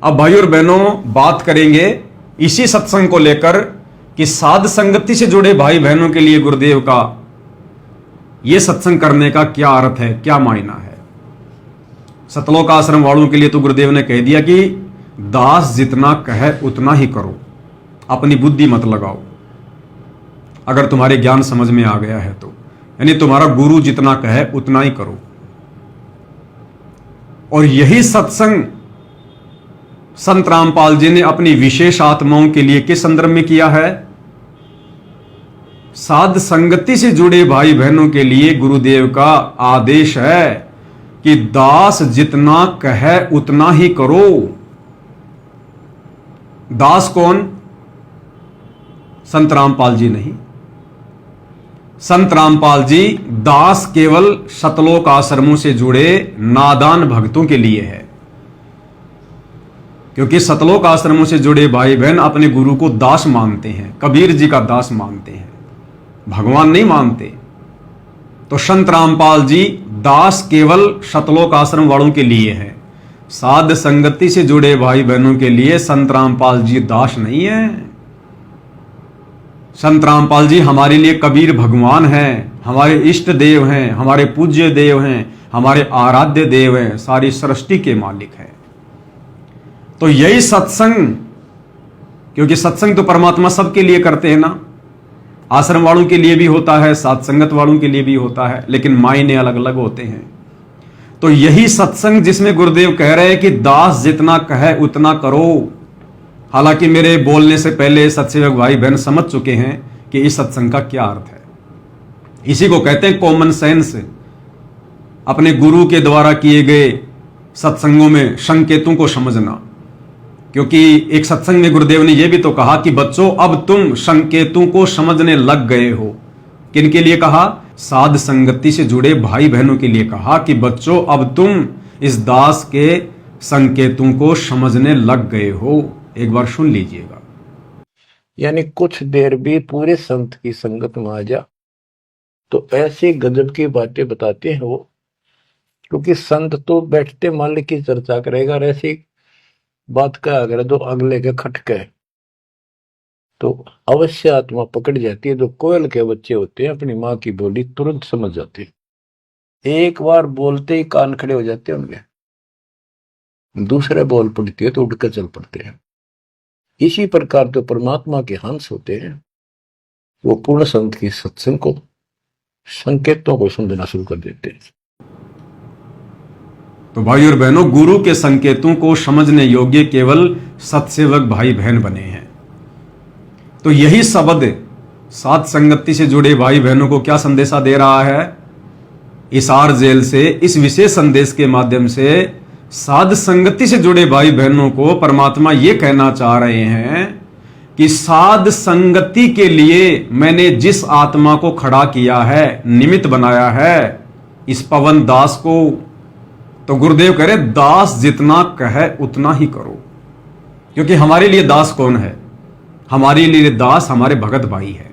S1: अब भाई और बहनों, बात करेंगे इसी सत्संग को लेकर कि साध संगति से जुड़े भाई बहनों के लिए गुरुदेव का यह सत्संग करने का क्या अर्थ है, क्या मायना है। सतलोक आश्रम वालों के लिए तो गुरुदेव ने कह दिया कि दास जितना कहे उतना ही करो, अपनी बुद्धि मत लगाओ। अगर तुम्हारे ज्ञान समझ में आ गया है तो, यानी तुम्हारा गुरु जितना कहे उतना ही करो। और यही सत्संग संत रामपाल जी ने अपनी विशेष आत्माओं के लिए किस संदर्भ में किया है? साध संगति से जुड़े भाई बहनों के लिए गुरुदेव का आदेश है कि दास जितना कहे उतना ही करो। दास कौन? संत रामपाल जी नहीं। संत रामपाल जी दास केवल सतलोक आश्रमों से जुड़े नादान भक्तों के लिए है, क्योंकि सतलोक आश्रमों से जुड़े भाई बहन अपने गुरु को दास मानते हैं, कबीर जी का दास मानते हैं, भगवान नहीं मानते। तो संत रामपाल जी दास केवल सतलोक आश्रम वालों के लिए है। साध संगति से जुड़े भाई बहनों के लिए संत रामपाल जी दास नहीं है। संत रामपाल जी हमारे लिए कबीर भगवान हैं, हमारे इष्ट देव हैं, हमारे पूज्य देव हैं, हमारे आराध्य देव हैं, सारी सृष्टि के मालिक हैं। तो यही सत्संग, क्योंकि सत्संग तो परमात्मा सबके लिए करते हैं ना, आश्रम वालों के लिए भी होता है, साथ संगत वालों के लिए भी होता है, लेकिन मायने अलग अलग होते हैं। तो यही सत्संग जिसमें गुरुदेव कह रहे हैं कि दास जितना कहे उतना करो। हालांकि मेरे बोलने से पहले सत्सेवक भाई बहन समझ चुके हैं कि इस सत्संग का क्या अर्थ है। इसी को कहते हैं कॉमन सेंस। अपने गुरु के द्वारा किए गए सत्संगों में संकेतों को समझना, क्योंकि एक सत्संग में गुरुदेव ने यह भी तो कहा कि बच्चों अब तुम संकेतों को समझने लग गए हो। किनके लिए कहा? साध संगति से जुड़े भाई बहनों के लिए कहा कि बच्चों अब तुम इस दास के संकेतों को समझने लग गए हो। एक बार सुन लीजिएगा।
S2: यानी कुछ देर भी पूरे संत की संगत में आ जा तो ऐसे गजब की बातें बताते हैं वो क्योंकि संत तो बैठते मालिक की चर्चा करेगा, और ऐसी बात का अगर जो अगले के खटके तो अवश्य आत्मा पकड़ जाती है। जो कोयल के बच्चे होते हैं अपनी माँ की बोली तुरंत समझ जाते हैं, एक बार बोलते ही कान खड़े हो जाते हैं उनके, दूसरे बोल पड़ती है तो उड़कर चल पड़ते हैं। इसी प्रकार जो परमात्मा के हंस होते हैं वो पूर्ण संत की सत्संग को, संकेतों को समझना शुरू कर देते हैं।
S1: तो भाई और बहनों, गुरु के संकेतों को समझने योग्य केवल सत्सेवक भाई बहन बने हैं। तो यही शब्द साध संगति से जुड़े भाई बहनों को क्या संदेशा दे रहा है? इसार जेल से इस विशेष संदेश के माध्यम से साध संगति से जुड़े भाई बहनों को परमात्मा ये कहना चाह रहे हैं कि साध संगति के लिए मैंने जिस आत्मा को खड़ा किया है, निमित्त बनाया है, इस पवन दास को, तो गुरुदेव कह रहे दास जितना कहे उतना ही करो। क्योंकि हमारे लिए दास कौन है? हमारे लिए दास हमारे भगत भाई है।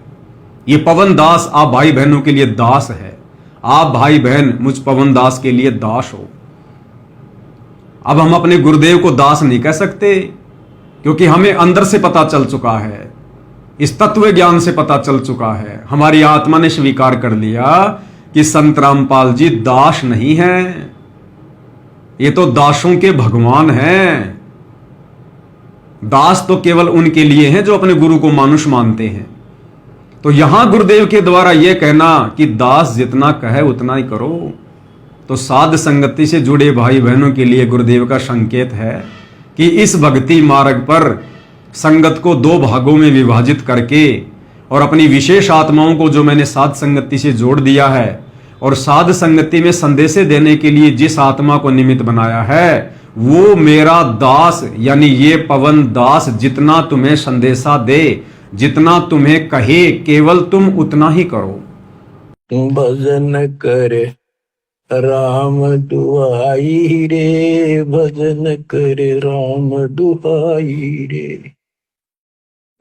S1: ये पवन दास आप भाई बहनों के लिए दास है। आप भाई बहन मुझ पवन दास के लिए दास हो। अब हम अपने गुरुदेव को दास नहीं कह सकते, क्योंकि हमें अंदर से पता चल चुका है, इस तत्व ज्ञान से पता चल चुका है, हमारी आत्मा ने स्वीकार कर लिया कि संत रामपाल जी दास नहीं हैं, ये तो दासों के भगवान हैं। दास तो केवल उनके लिए हैं जो अपने गुरु को मानुष मानते हैं। तो यहां गुरुदेव के द्वारा यह कहना कि दास जितना कहे उतना ही करो, तो साध संगति से जुड़े भाई बहनों के लिए गुरुदेव का संकेत है कि इस भक्ति मार्ग पर संगत को दो भागों में विभाजित करके और अपनी विशेष आत्माओं को जो मैंने साध संगति से जोड़ दिया है और साध संगति में संदेशे देने के लिए जिस आत्मा को निमित्त बनाया है, वो मेरा दास यानी ये पवन दास जितना तुम्हें संदेशा दे, जितना तुम्हें कहे, केवल तुम उतना ही करो।
S2: भजन करे राम दुहाई रे, भजन करे राम दुहाई रे।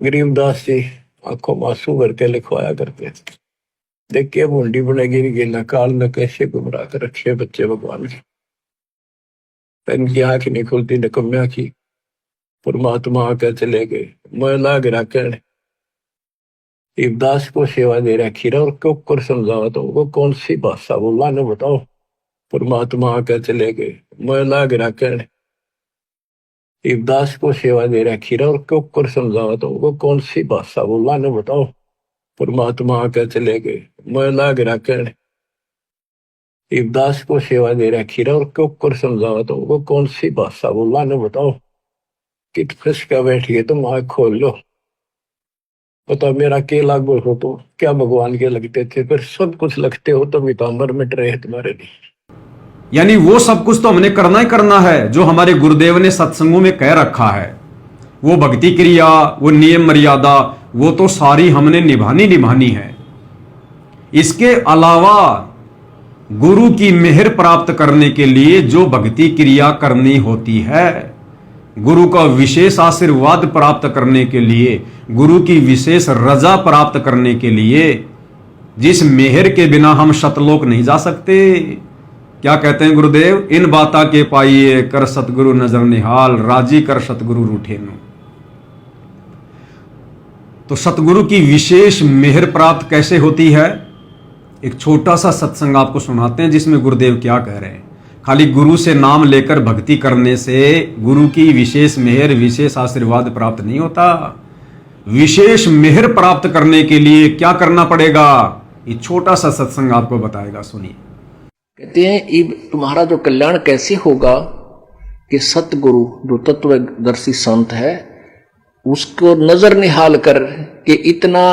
S2: गरीबदास जी आंखों में आंसू भर के लिखवाया करते, देखिए बूंदी बने गिर गिला काल में कैसे गुमराह कर रखे बच्चे भगवान के। इनकी आंख नहीं खुलती निकम्या की, परमात्मा आकर चले गए मैं लाग राकण। इब्दास को सेवा दे रखी रहा और क्यों कर समझावा तो वो कौन सी भाषा बोला ने बताओ। परमात्मा आकर चले गए मैं लाग राकण। इब्दास को सेवा दे रखी रहा और क्यों कर समझावा तो वो कौन सी भाषा बोला ने बताओ। परमात्मा आकर चले गए मैं लाग राकण। इब्दास को सेवा दे रखी रहा और क्यों कर समझावा तो वो कौन सी भाषा बोला ने बताओ। कित फंसका बैठिए तुम आँख खोल लो, पता मेरा के लागू हो तो क्या भगवान के लगते थे, फिर सब कुछ लगते हो तो मितांबर मिट रहे तुम्हारे लिए।
S1: यानी वो सब कुछ तो हमने करना ही करना है जो हमारे गुरुदेव ने सत्संगों में कह रखा है। वो भक्ति क्रिया, वो नियम मर्यादा, वो तो सारी हमने निभानी है। इसके अलावा गुरु की मेहर प्राप्त करने के लिए जो भक्ति क्रिया करनी होती है, गुरु का विशेष आशीर्वाद प्राप्त करने के लिए, गुरु की विशेष रजा प्राप्त करने के लिए, जिस मेहर के बिना हम शतलोक नहीं जा सकते। क्या कहते हैं गुरुदेव? इन बाता के पाइए कर सतगुरु नजर निहाल, राजी कर सतगुरु रूठेनु। तो सतगुरु की विशेष मेहर प्राप्त कैसे होती है? एक छोटा सा सत्संग आपको सुनाते हैं जिसमें गुरुदेव क्या कह रहे हैं। खाली गुरु से नाम लेकर भक्ति करने से गुरु की विशेष मेहर, विशेष आशीर्वाद प्राप्त नहीं होता। विशेष मेहर प्राप्त करने के लिए क्या करना पड़ेगा, ये छोटा सा सत्संग आपको बताएगा, सुनिए।
S10: कहते हैं तुम्हारा जो कल्याण कैसे होगा कि सतगुरु जो तत्वदर्शी संत है उसको नजर निहाल कर के इतना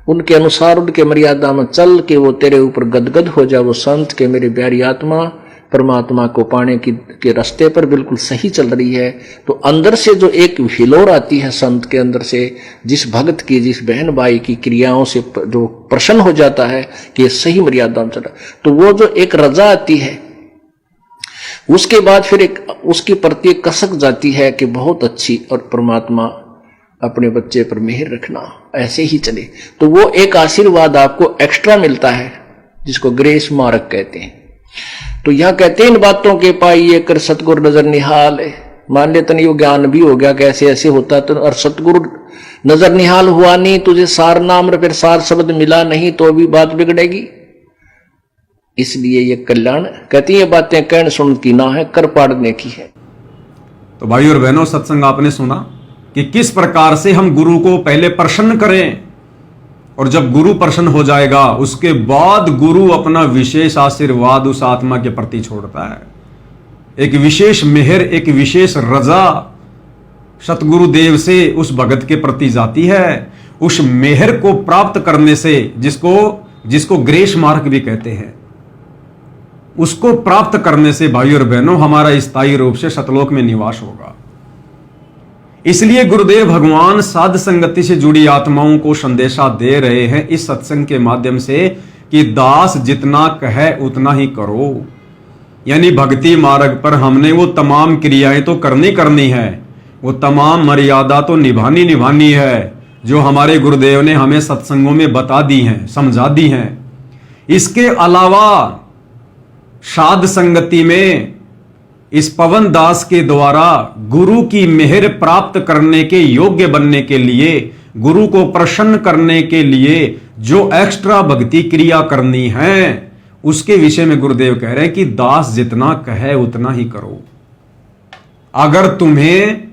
S10: उनके अनुसार उनके मर्यादा में चल के वो तेरे ऊपर गदगद हो जाए। वो संत के मेरी प्यारी आत्मा परमात्मा को पाने के रास्ते पर बिल्कुल सही चल रही है। तो अंदर से जो एक हिलोर आती है संत के अंदर से, जिस भक्त की, जिस बहन भाई की क्रियाओं से जो प्रसन्न हो जाता है कि सही मर्यादा में चला, तो वो जो एक रजा आती है उसके बाद फिर एक उसके प्रति एक कसक जाती है कि बहुत अच्छी, और परमात्मा अपने बच्चे पर मेहर रखना, ऐसे ही चले। तो वो एक आशीर्वाद आपको एक्स्ट्रा मिलता है जिसको ग्रेस मार्क कहते हैं। तो यहां कहते हैं इन बातों के पाइए कर सतगुरु नजर निहाल है। मान ले तन ज्ञान भी हो गया कैसे ऐसे होता तो, और सतगुरु नजर निहाल हुआ नहीं, तुझे सार नाम और फिर सार शब्द मिला नहीं तो भी बात बिगड़ेगी। इसलिए ये कल्याण कहती है बातें कहन सुन की ना है, कर पाड़ने की है।
S1: तो भाई और बहनों, सत्संग आपने सुना कि किस प्रकार से हम गुरु को पहले प्रसन्न करें, और जब गुरु प्रसन्न हो जाएगा उसके बाद गुरु अपना विशेष आशीर्वाद उस आत्मा के प्रति छोड़ता है। एक विशेष मेहर, एक विशेष रजा सतगुरु देव से उस भगत के प्रति जाती है। उस मेहर को प्राप्त करने से, जिसको ग्रेस मार्क भी कहते हैं, उसको प्राप्त करने से भाई और बहनों हमारा स्थायी रूप से सतलोक में निवास होगा। इसलिए गुरुदेव भगवान साध संगति से जुड़ी आत्माओं को संदेशा दे रहे हैं इस सत्संग के माध्यम से कि दास जितना कहे उतना ही करो। यानी भक्ति मार्ग पर हमने वो तमाम क्रियाएं तो करनी है, वो तमाम मर्यादा तो निभानी है जो हमारे गुरुदेव ने हमें सत्संगों में बता दी हैं, समझा दी हैं। इसके अलावा साध संगति में इस पवन दास के द्वारा गुरु की मेहर प्राप्त करने के योग्य बनने के लिए, गुरु को प्रसन्न करने के लिए जो एक्स्ट्रा भक्ति क्रिया करनी है, उसके विषय में गुरुदेव कह रहे हैं कि दास जितना कहे उतना ही करो। अगर तुम्हें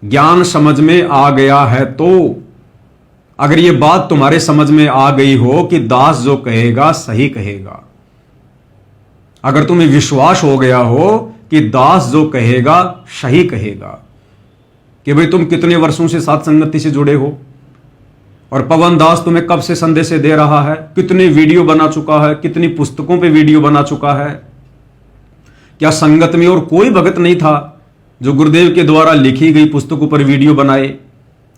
S1: ज्ञान समझ में आ गया है तो, अगर ये बात तुम्हारे समझ में आ गई हो कि दास जो कहेगा सही कहेगा, अगर तुम्हें विश्वास हो गया हो कि दास जो कहेगा सही कहेगा, कि भाई तुम कितने वर्षों से साथ संगति से जुड़े हो और पवन दास तुम्हें कब से संदेश दे रहा है, कितने वीडियो बना चुका है, कितनी पुस्तकों पे वीडियो बना चुका है। क्या संगत में और कोई भगत नहीं था जो गुरुदेव के द्वारा लिखी गई पुस्तकों पर वीडियो बनाए,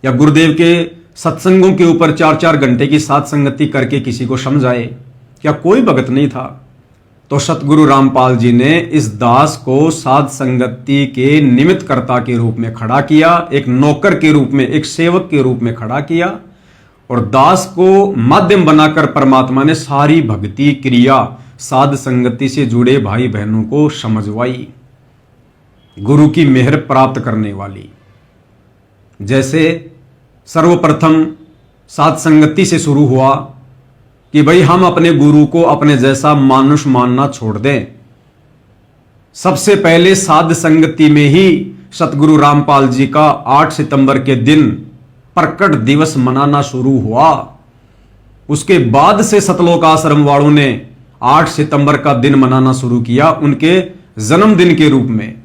S1: या गुरुदेव के सत्संगों के ऊपर 4-4 घंटे की साथ संगति करके किसी को समझाए? क्या कोई भगत नहीं था? तो सतगुरु रामपाल जी ने इस दास को साध संगति के निमित्त कर्ता के रूप में खड़ा किया, एक नौकर के रूप में, एक सेवक के रूप में खड़ा किया, और दास को माध्यम बनाकर परमात्मा ने सारी भक्ति क्रिया साध संगति से जुड़े भाई बहनों को समझवाई, गुरु की मेहर प्राप्त करने वाली। जैसे सर्वप्रथम साध संगति से शुरू हुआ कि भाई हम अपने गुरु को अपने जैसा मानुष मानना छोड़ दें। सबसे पहले साध संगति में ही सतगुरु रामपाल जी का 8 सितंबर के दिन प्रकट दिवस मनाना शुरू हुआ। उसके बाद से सतलोक आश्रम वालों ने 8 सितंबर का दिन मनाना शुरू किया, उनके जन्मदिन के रूप में,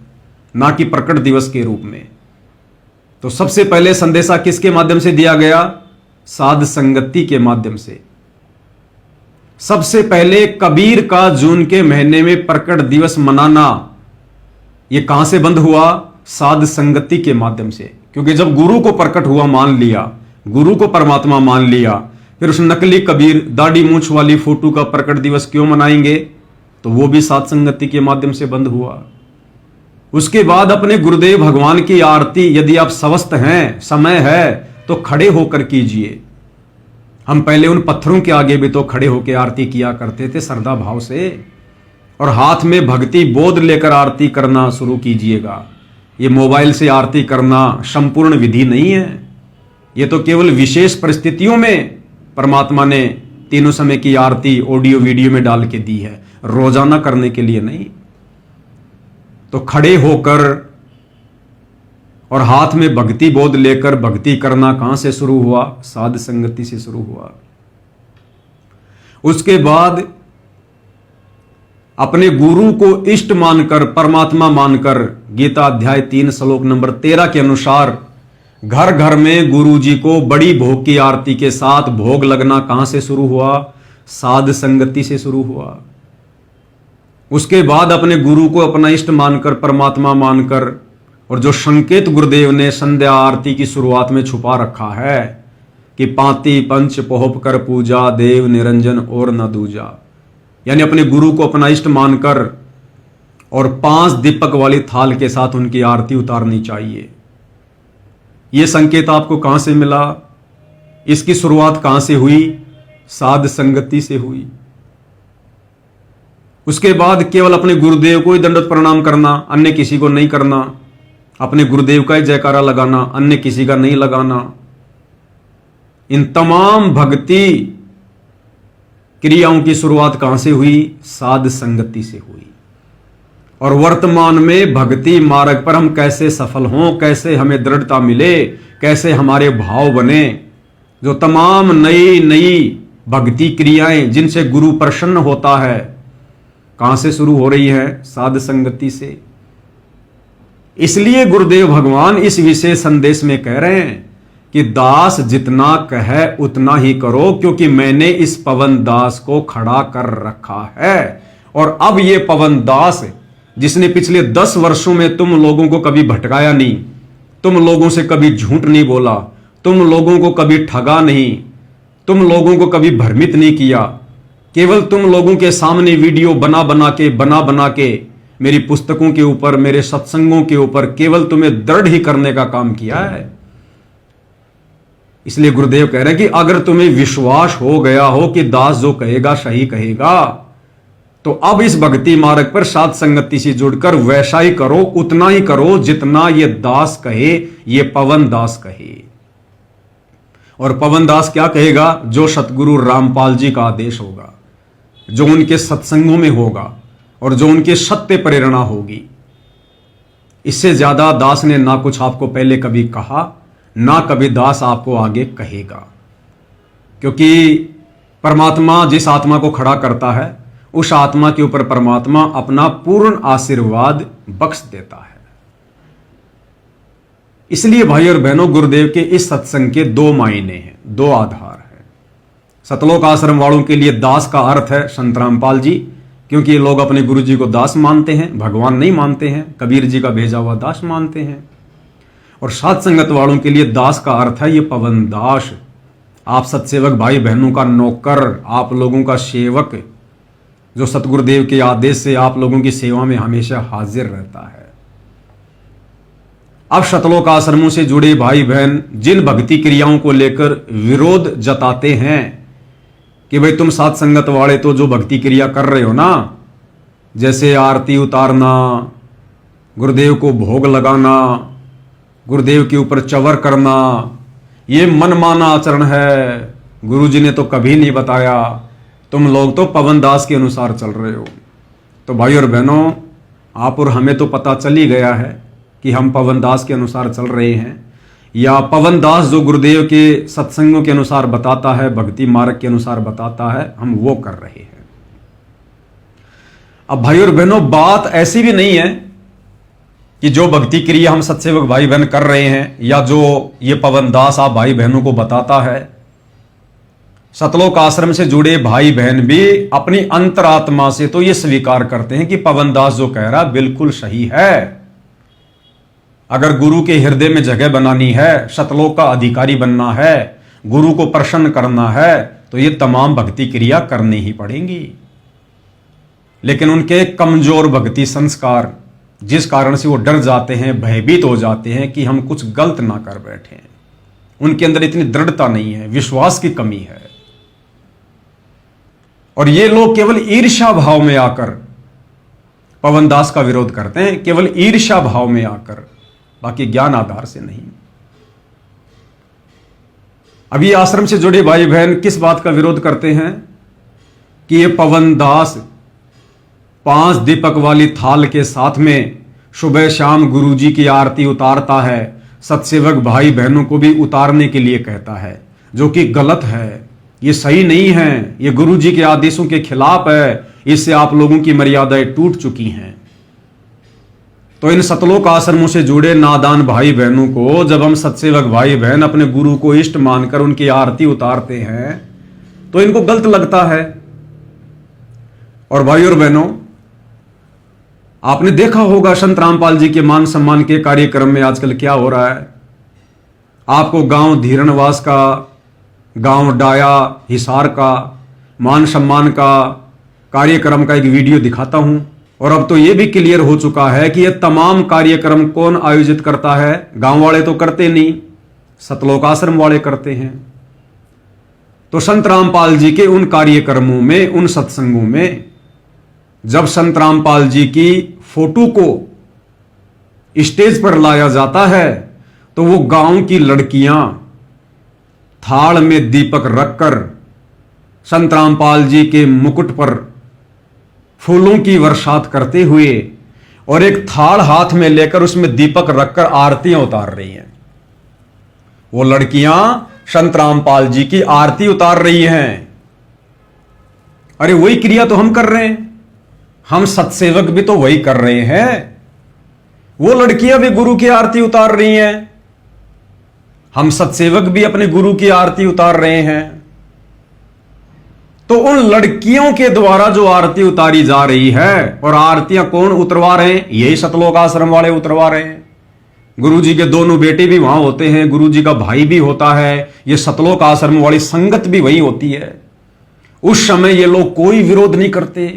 S1: ना कि प्रकट दिवस के रूप में। तो सबसे पहले संदेशा किसके माध्यम से दिया गया? साध संगति के माध्यम से। सबसे पहले कबीर का जून के महीने में प्रकट दिवस मनाना, यह कहां से बंद हुआ? साध संगति के माध्यम से। क्योंकि जब गुरु को प्रकट हुआ, मान लिया, गुरु को परमात्मा मान लिया, फिर उस नकली कबीर दाढ़ी मूंछ वाली फोटो का प्रकट दिवस क्यों मनाएंगे? तो वो भी साध संगति के माध्यम से बंद हुआ। उसके बाद अपने गुरुदेव भगवान की आरती, यदि आप स्वस्थ हैं, समय है, तो खड़े होकर कीजिए। हम पहले उन पत्थरों के आगे भी तो खड़े होकर आरती किया करते थे श्रद्धा भाव से, और हाथ में भक्ति बोध लेकर आरती करना शुरू कीजिएगा। ये मोबाइल से आरती करना संपूर्ण विधि नहीं है। ये तो केवल विशेष परिस्थितियों में परमात्मा ने तीनों समय की आरती ऑडियो वीडियो में डाल के दी है, रोजाना करने के लिए नहीं। तो खड़े होकर और हाथ में भक्ति बोध लेकर भक्ति करना कहां से शुरू हुआ? साध संगति से शुरू हुआ। उसके बाद अपने गुरु को इष्ट मानकर, परमात्मा मानकर, गीता अध्याय 3 श्लोक नंबर 13 के अनुसार घर घर में गुरु जी को बड़ी भोग की आरती के साथ भोग लगना कहां से शुरू हुआ? साध संगति से शुरू हुआ। उसके बाद अपने गुरु को अपना इष्ट मानकर, परमात्मा मानकर, और जो संकेत गुरुदेव ने संध्या आरती की शुरुआत में छुपा रखा है कि पांति पंच पोहप कर पूजा, देव निरंजन और न दूजा, यानी अपने गुरु को अपना इष्ट मानकर और 5 दीपक वाली थाल के साथ उनकी आरती उतारनी चाहिए। यह संकेत आपको कहां से मिला? इसकी शुरुआत कहां से हुई? साध संगति से हुई। उसके बाद केवल अपने गुरुदेव को ही दंडवत प्रणाम करना, अन्य किसी को नहीं करना। अपने गुरुदेव का ही जयकारा लगाना, अन्य किसी का नहीं लगाना। इन तमाम भक्ति क्रियाओं की शुरुआत कहां से हुई? साध संगति से हुई। और वर्तमान में भक्ति मार्ग पर हम कैसे सफल हों, कैसे हमें दृढ़ता मिले, कैसे हमारे भाव बने, जो तमाम नई नई भक्ति क्रियाएं जिनसे गुरु प्रसन्न होता है, कहां से शुरू हो रही है? साध संगति से। इसलिए गुरुदेव भगवान इस विशेष संदेश में कह रहे हैं कि दास जितना कहे उतना ही करो, क्योंकि मैंने इस पवन दास को खड़ा कर रखा है। और अब ये पवन दास जिसने पिछले 10 वर्षों में तुम लोगों को कभी भटकाया नहीं, तुम लोगों से कभी झूठ नहीं बोला, तुम लोगों को कभी ठगा नहीं, तुम लोगों को कभी भ्रमित नहीं किया, केवल तुम लोगों के सामने वीडियो बना बना के मेरी पुस्तकों के ऊपर, मेरे सत्संगों के ऊपर केवल तुम्हें दृढ़ ही करने का काम किया है। इसलिए गुरुदेव कह रहे हैं कि अगर तुम्हें विश्वास हो गया हो कि दास जो कहेगा सही कहेगा, तो अब इस भक्ति मार्ग पर साध संगति से जुड़कर वैसा ही करो, उतना ही करो जितना ये दास कहे, ये पवन दास कहे। और पवन दास क्या कहेगा? जो सतगुरु रामपाल जी का आदेश होगा, जो उनके सत्संगों में होगा और जो उनके सत्य प्रेरणा होगी। इससे ज्यादा दास ने ना कुछ आपको पहले कभी कहा, ना कभी दास आपको आगे कहेगा। क्योंकि परमात्मा जिस आत्मा को खड़ा करता है, उस आत्मा के ऊपर परमात्मा अपना पूर्ण आशीर्वाद बख्श देता है। इसलिए भाई और बहनों, गुरुदेव के इस सत्संग के 2 मायने हैं, 2 आधार हैं। सतलोक आश्रम वालों के लिए दास का अर्थ है संत रामपाल जी, क्योंकि ये लोग अपने गुरु जी को दास मानते हैं, भगवान नहीं मानते हैं, कबीर जी का भेजा हुआ दास मानते हैं। और साध संगत वालों के लिए दास का अर्थ है ये पवन दास, आप सत्सेवक भाई बहनों का नौकर, आप लोगों का सेवक, जो सतगुरुदेव के आदेश से आप लोगों की सेवा में हमेशा हाजिर रहता है। अब सतलोक आश्रमों से जुड़े भाई बहन जिन भक्ति क्रियाओं को लेकर विरोध जताते हैं कि भाई तुम साध संगत वाले तो जो भक्ति क्रिया कर रहे हो ना, जैसे आरती उतारना, गुरुदेव को भोग लगाना, गुरुदेव के ऊपर चवर करना, ये मनमाना आचरण है, गुरुजी ने तो कभी नहीं बताया, तुम लोग तो पवन दास के अनुसार चल रहे हो। तो भाई और बहनों, आप और हमें तो पता चल ही गया है कि हम पवन दास के अनुसार चल रहे हैं, या पवन दास जो गुरुदेव के सत्संगों के अनुसार बताता है, भक्ति मार्ग के अनुसार बताता है, हम वो कर रहे हैं। अब भाई और बहनों, बात ऐसी भी नहीं है कि जो भक्ति क्रिया हम सत्सेवक भाई बहन कर रहे हैं, या जो ये पवन दास आप भाई बहनों को बताता है, सतलोक आश्रम से जुड़े भाई बहन भी अपनी अंतरात्मा से तो ये स्वीकार करते हैं कि पवन दास जो कह रहा बिल्कुल सही है। अगर गुरु के हृदय में जगह बनानी है, सतलोक का अधिकारी बनना है, गुरु को प्रसन्न करना है, तो ये तमाम भक्ति क्रिया करनी ही पड़ेंगी। लेकिन उनके कमजोर भक्ति संस्कार, जिस कारण से वो डर जाते हैं, भयभीत हो जाते हैं कि हम कुछ गलत ना कर बैठे, उनके अंदर इतनी दृढ़ता नहीं है, विश्वास की कमी है। और ये लोग केवल ईर्ष्या भाव में आकर पवन दास का विरोध करते हैं, केवल ईर्ष्या भाव में आकर, बाकी ज्ञान आधार से नहीं। अभी आश्रम से जुड़े भाई बहन किस बात का विरोध करते हैं कि ये पवन दास 5 दीपक वाली थाल के साथ में सुबह शाम गुरुजी की आरती उतारता है, सत्सेवक भाई बहनों को भी उतारने के लिए कहता है, जो कि गलत है, ये सही नहीं है, ये गुरुजी के आदेशों के खिलाफ है, इससे आप लोगों की मर्यादाएं टूट चुकी हैं। तो इन सतलोक आश्रमों से जुड़े नादान भाई बहनों को जब हम सत्सेवक भाई बहन अपने गुरु को इष्ट मानकर उनकी आरती उतारते हैं तो इनको गलत लगता है। और भाई और बहनों, आपने देखा होगा संत रामपाल जी के मान सम्मान के कार्यक्रम में आजकल क्या हो रहा है। आपको गांव धीरणवास का, गांव डाया हिसार का मान सम्मान का कार्यक्रम का एक वीडियो दिखाता हूं। और अब तो यह भी क्लियर हो चुका है कि यह तमाम कार्यक्रम कौन आयोजित करता है। गांव वाले तो करते नहीं, सतलोक आश्रम वाले करते हैं। तो संत रामपाल जी के उन कार्यक्रमों में, उन सत्संगों में जब संत रामपाल जी की फोटो को स्टेज पर लाया जाता है तो वो गांव की लड़कियां थाल में दीपक रखकर संत रामपाल जी के मुकुट पर फूलों की वर्षात करते हुए और एक थाल हाथ में लेकर उसमें दीपक रखकर आरतियां उतार रही हैं। वो लड़कियां संत रामपाल जी की आरती उतार रही हैं। अरे वही क्रिया तो हम कर रहे हैं, हम सत्सेवक भी तो वही कर रहे हैं। वो लड़कियां भी गुरु की आरती उतार रही हैं, हम सत्सेवक भी अपने गुरु की आरती उतार रहे हैं। तो उन लड़कियों के द्वारा जो आरती उतारी जा रही है, और आरतियां कौन उतरवा रहे हैं? यही सतलोक आश्रम वाले उतरवा रहे हैं। गुरु जी के दोनों बेटे भी वहां होते हैं, गुरु जी का भाई भी होता है, ये सतलोक आश्रम वाली संगत भी वही होती है। उस समय ये लोग कोई विरोध नहीं करते,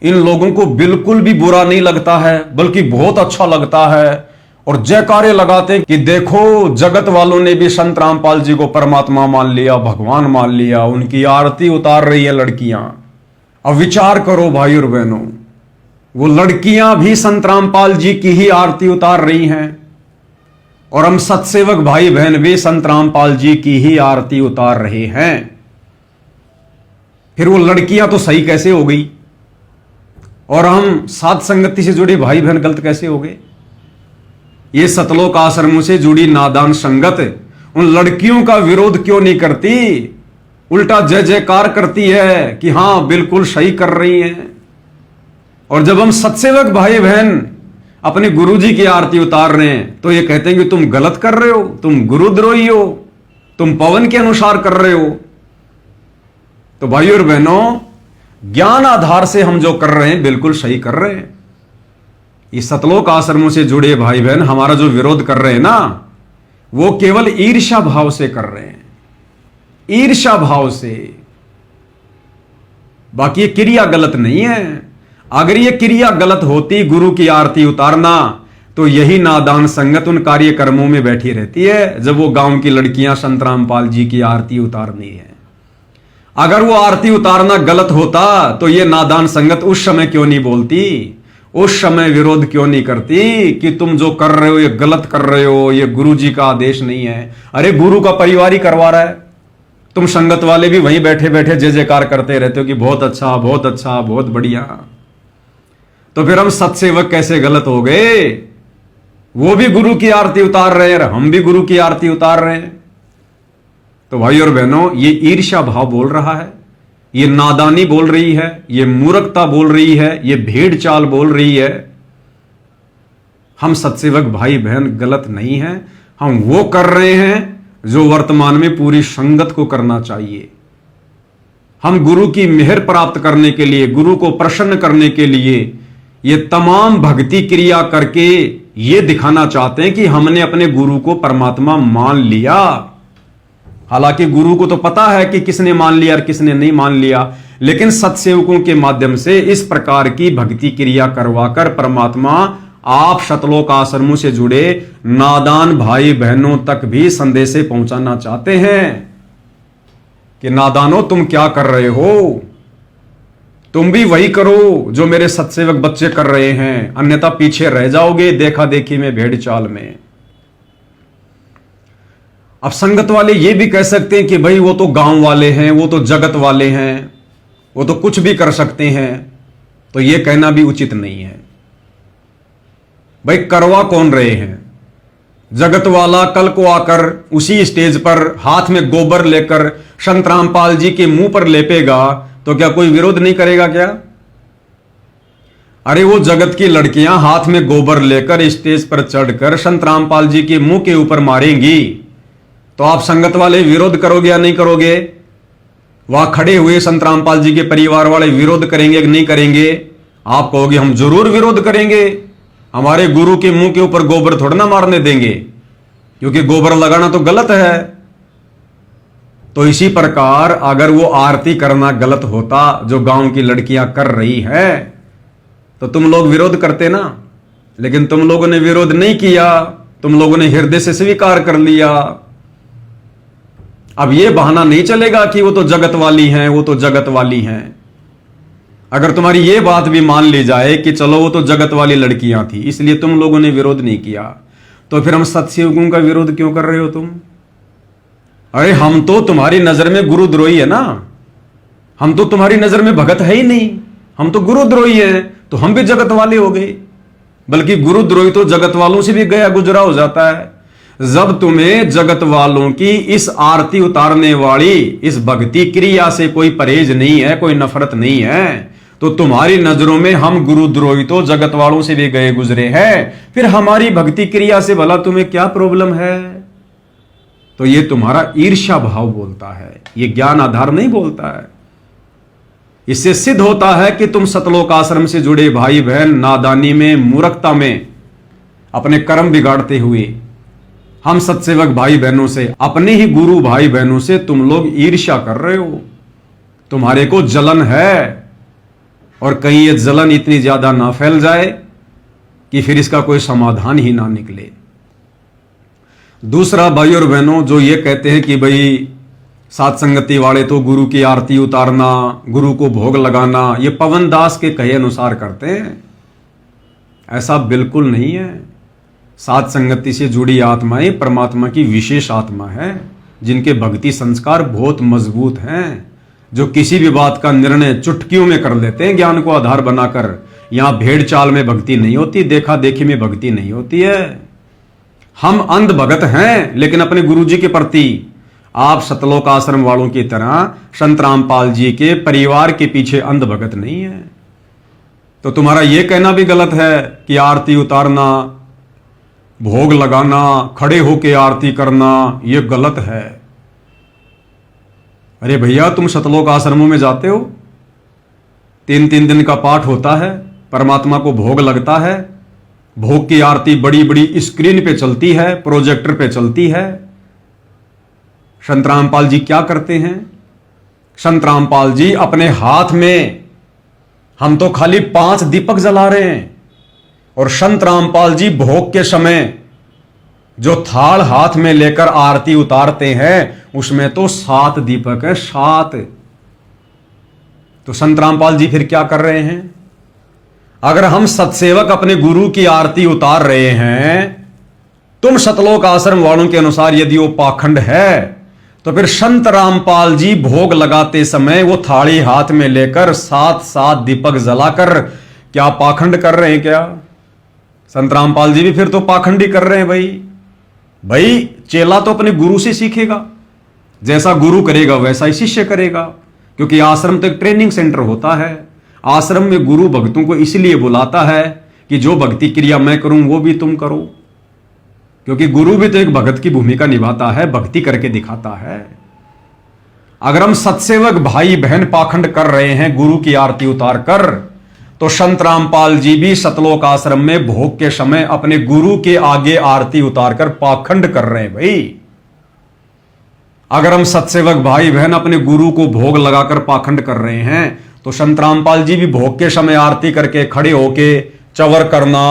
S1: इन लोगों को बिल्कुल भी बुरा नहीं लगता है, बल्कि बहुत अच्छा लगता है और जयकारे लगाते कि देखो जगत वालों ने भी संत रामपाल जी को परमात्मा मान लिया, भगवान मान लिया, उनकी आरती उतार रही है लड़कियां। अब विचार करो भाई और बहनों, वो लड़कियां भी संत रामपाल जी की ही आरती उतार रही हैं और हम सत्सेवक भाई बहन भी संत रामपाल जी की ही आरती उतार रहे हैं। फिर वो लड़कियां तो सही कैसे हो गई और हम साध संगति से जुड़े भाई बहन गलत कैसे हो गए? ये सतलोक आश्रमों से जुड़ी नादान संगत उन लड़कियों का विरोध क्यों नहीं करती, उल्टा जय जयकार करती है कि हां बिल्कुल सही कर रही हैं। और जब हम सत्सेवक भाई बहन अपने गुरुजी की आरती उतार रहे हैं तो ये कहते हैं कि तुम गलत कर रहे हो, तुम गुरुद्रोही हो, तुम पवन के अनुसार कर रहे हो। तो भाई और बहनों, ज्ञान आधार से हम जो कर रहे हैं बिल्कुल सही कर रहे हैं। ये सतलोक आश्रमों से जुड़े भाई बहन हमारा जो विरोध कर रहे हैं ना, वो केवल ईर्ष्या भाव से कर रहे हैं, ईर्ष्या भाव से। बाकी ये क्रिया गलत नहीं है। अगर ये क्रिया गलत होती, गुरु की आरती उतारना, तो यही नादान संगत उन कार्यक्रमों में बैठी रहती है जब वो गांव की लड़कियां संत रामपाल जी की आरती उतारनी है। अगर वो आरती उतारना गलत होता तो ये नादान संगत उस समय क्यों नहीं बोलती, उस समय विरोध क्यों नहीं करती कि तुम जो कर रहे हो ये गलत कर रहे हो, ये गुरु जी का आदेश नहीं है। अरे गुरु का परिवार ही करवा रहा है, तुम संगत वाले भी वहीं बैठे बैठे जय जयकार करते रहते हो कि बहुत अच्छा, बहुत अच्छा, बहुत बढ़िया। तो फिर हम सत्सेवक कैसे गलत हो गए? वो भी गुरु की आरती उतार रहे हैं, हम भी गुरु की आरती उतार रहे हैं। तो भाई और बहनों, ये ईर्ष्या भाव बोल रहा है, ये नादानी बोल रही है, ये मूर्खता बोल रही है, ये भेड़ चाल बोल रही है। हम सत्सेवक भाई बहन गलत नहीं हैं, हम वो कर रहे हैं जो वर्तमान में पूरी संगत को करना चाहिए। हम गुरु की मेहर प्राप्त करने के लिए, गुरु को प्रसन्न करने के लिए ये तमाम भक्ति क्रिया करके ये दिखाना चाहते हैं कि हमने अपने गुरु को परमात्मा मान लिया। हालांकि गुरु को तो पता है कि किसने मान लिया और किसने नहीं मान लिया, लेकिन सत्सेवकों के माध्यम से इस प्रकार की भक्ति क्रिया करवाकर परमात्मा आप सतलोक आश्रमों से जुड़े नादान भाई बहनों तक भी संदेशे पहुंचाना चाहते हैं कि नादानो, तुम क्या कर रहे हो? तुम भी वही करो जो मेरे सत्सेवक बच्चे कर रहे हैं, अन्यथा पीछे रह जाओगे देखा देखी में, भेड़ चाल में। अब संगत वाले ये भी कह सकते हैं कि भाई वो तो गांव वाले हैं, वो तो जगत वाले हैं, वो तो कुछ भी कर सकते हैं। तो ये कहना भी उचित नहीं है। भाई करवा कौन रहे हैं? जगत वाला कल को आकर उसी स्टेज पर हाथ में गोबर लेकर संत रामपाल जी के मुंह पर लेपेगा तो क्या कोई विरोध नहीं करेगा क्या? अरे वो जगत की लड़कियां हाथ में गोबर लेकर स्टेज पर चढ़कर संत रामपाल जी के मुंह के ऊपर मारेंगी तो आप संगत वाले विरोध करोगे या नहीं करोगे? वहां खड़े हुए संत रामपाल जी के परिवार वाले विरोध करेंगे कि नहीं करेंगे? आप कहोगे हम जरूर विरोध करेंगे, हमारे गुरु के मुंह के ऊपर गोबर थोड़ा ना मारने देंगे, क्योंकि गोबर लगाना तो गलत है। तो इसी प्रकार अगर वो आरती करना गलत होता जो गांव की लड़कियां कर रही है तो तुम लोग विरोध करते ना, लेकिन तुम लोगों ने विरोध नहीं किया, तुम लोगों ने हृदय से स्वीकार कर लिया। अब ये बहाना नहीं चलेगा कि वो तो जगत वाली हैं, वो तो जगत वाली हैं। अगर तुम्हारी ये बात भी मान ली जाए कि चलो वो तो जगत वाली लड़कियां थी इसलिए तुम लोगों ने विरोध नहीं किया, तो फिर हम सत्सेवकों का विरोध क्यों कर रहे हो तुम? अरे हम तो तुम्हारी नजर में गुरुद्रोही है ना, हम तो तुम्हारी नजर में भगत है ही नहीं, हम तो गुरुद्रोही है, तो हम भी जगत वाले हो गए। बल्कि गुरुद्रोही तो जगत वालों से भी गया गुजरा हो जाता है। जब तुम्हें जगत वालों की इस आरती उतारने वाली इस भक्ति क्रिया से कोई परहेज नहीं है, कोई नफरत नहीं है, तो तुम्हारी नजरों में हम गुरुद्रोही तो जगत वालों से भी गए गुजरे हैं, फिर हमारी भक्ति क्रिया से भला तुम्हें क्या प्रॉब्लम है? तो ये तुम्हारा ईर्ष्या भाव बोलता है, ये ज्ञान आधार नहीं बोलता है। इससे सिद्ध होता है कि तुम सतलोक आश्रम से जुड़े भाई बहन नादानी में, मूर्खता में अपने कर्म बिगाड़ते हुए हम सत्सेवक भाई बहनों से, अपने ही गुरु भाई बहनों से तुम लोग ईर्ष्या कर रहे हो, तुम्हारे को जलन है। और कहीं ये जलन इतनी ज्यादा ना फैल जाए कि फिर इसका कोई समाधान ही ना निकले। दूसरा, भाई और बहनों, जो ये कहते हैं कि भाई सात संगति वाले तो गुरु की आरती उतारना, गुरु को भोग लगाना, ये पवन दास के कहे अनुसार करते हैं, ऐसा बिल्कुल नहीं है। सात संगति से जुड़ी आत्माएं परमात्मा की विशेष आत्मा है, जिनके भक्ति संस्कार बहुत मजबूत हैं, जो किसी भी बात का निर्णय चुटकियों में कर लेते हैं ज्ञान को आधार बनाकर। यहां भेड़ चाल में भक्ति नहीं होती, देखा देखी में भक्ति नहीं होती है। हम अंध भगत हैं, लेकिन अपने गुरु जी के प्रति आप सतलोक आश्रम वालों की तरह संत रामपाल जी के परिवार के पीछे अंध भगत नहीं है। तो तुम्हारा यह कहना भी गलत है कि आरती उतारना, भोग लगाना, खड़े होके आरती करना, यह गलत है। अरे भैया, तुम सतलोक आश्रमों में जाते हो, 3-3 दिन का पाठ होता है, परमात्मा को भोग लगता है, भोग की आरती बड़ी बड़ी स्क्रीन पे चलती है, प्रोजेक्टर पे चलती है। संत रामपाल जी क्या करते हैं? संत रामपाल जी अपने हाथ में, हम तो खाली 5 दीपक जला रहे हैं, और संत रामपाल जी भोग के समय जो थाल हाथ में लेकर आरती उतारते हैं उसमें तो 7 दीपक है, 7। तो संत रामपाल जी फिर क्या कर रहे हैं? अगर हम सत्सेवक अपने गुरु की आरती उतार रहे हैं, तुम सतलोक आश्रम वालों के अनुसार यदि वो पाखंड है, तो फिर संत रामपाल जी भोग लगाते समय वो थाली हाथ में लेकर 7-7 दीपक जलाकर क्या पाखंड कर रहे हैं क्या? संत रामपाल जी भी फिर तो पाखंडी कर रहे हैं। भाई चेला तो अपने गुरु से सीखेगा, जैसा गुरु करेगा वैसा ही शिष्य करेगा, क्योंकि आश्रम तो एक ट्रेनिंग सेंटर होता है। आश्रम में गुरु भक्तों को इसलिए बुलाता है कि जो भक्ति क्रिया मैं करूं वो भी तुम करो, क्योंकि गुरु भी तो एक भगत की भूमिका निभाता है, भक्ति करके दिखाता है। अगर हम सत्सेवक भाई बहन पाखंड कर रहे हैं गुरु की आरती उतार कर, तो संत रामपाल जी भी सतलोक आश्रम में भोग के समय अपने गुरु के आगे आरती उतारकर पाखंड कर रहे हैं। भाई अगर हम सत्सेवक भाई बहन अपने गुरु को भोग लगाकर पाखंड कर रहे हैं, तो संत रामपाल जी भी भोग के समय आरती करके खड़े होके चवर करना,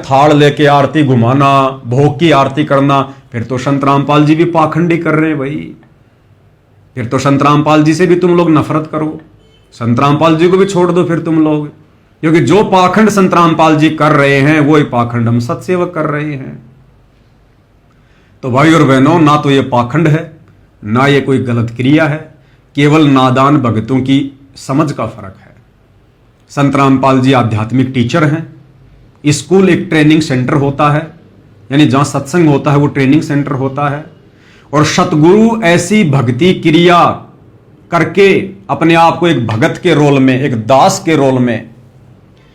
S1: थाल लेके आरती घुमाना, भोग की आरती करना, फिर तो संत रामपाल जी भी पाखंडी कर रहे हैं। भाई फिर तो संत रामपाल जी से भी तुम लोग नफरत करो, संत रामपाल जी को भी छोड़ दो फिर तुम लोग, क्योंकि जो पाखंड संत रामपाल जी कर रहे हैं वो ही पाखंड हम सत्सेवक कर रहे हैं। तो भाई और बहनों, ना तो ये पाखंड है, ना ये कोई गलत क्रिया है, केवल नादान भगतों की समझ का फर्क है। संत रामपाल जी आध्यात्मिक टीचर हैं। स्कूल एक ट्रेनिंग सेंटर होता है, यानी जहां सत्संग होता है वो ट्रेनिंग सेंटर होता है, और सतगुरु ऐसी भक्ति क्रिया करके अपने आप को एक भगत के रोल में, एक दास के रोल में,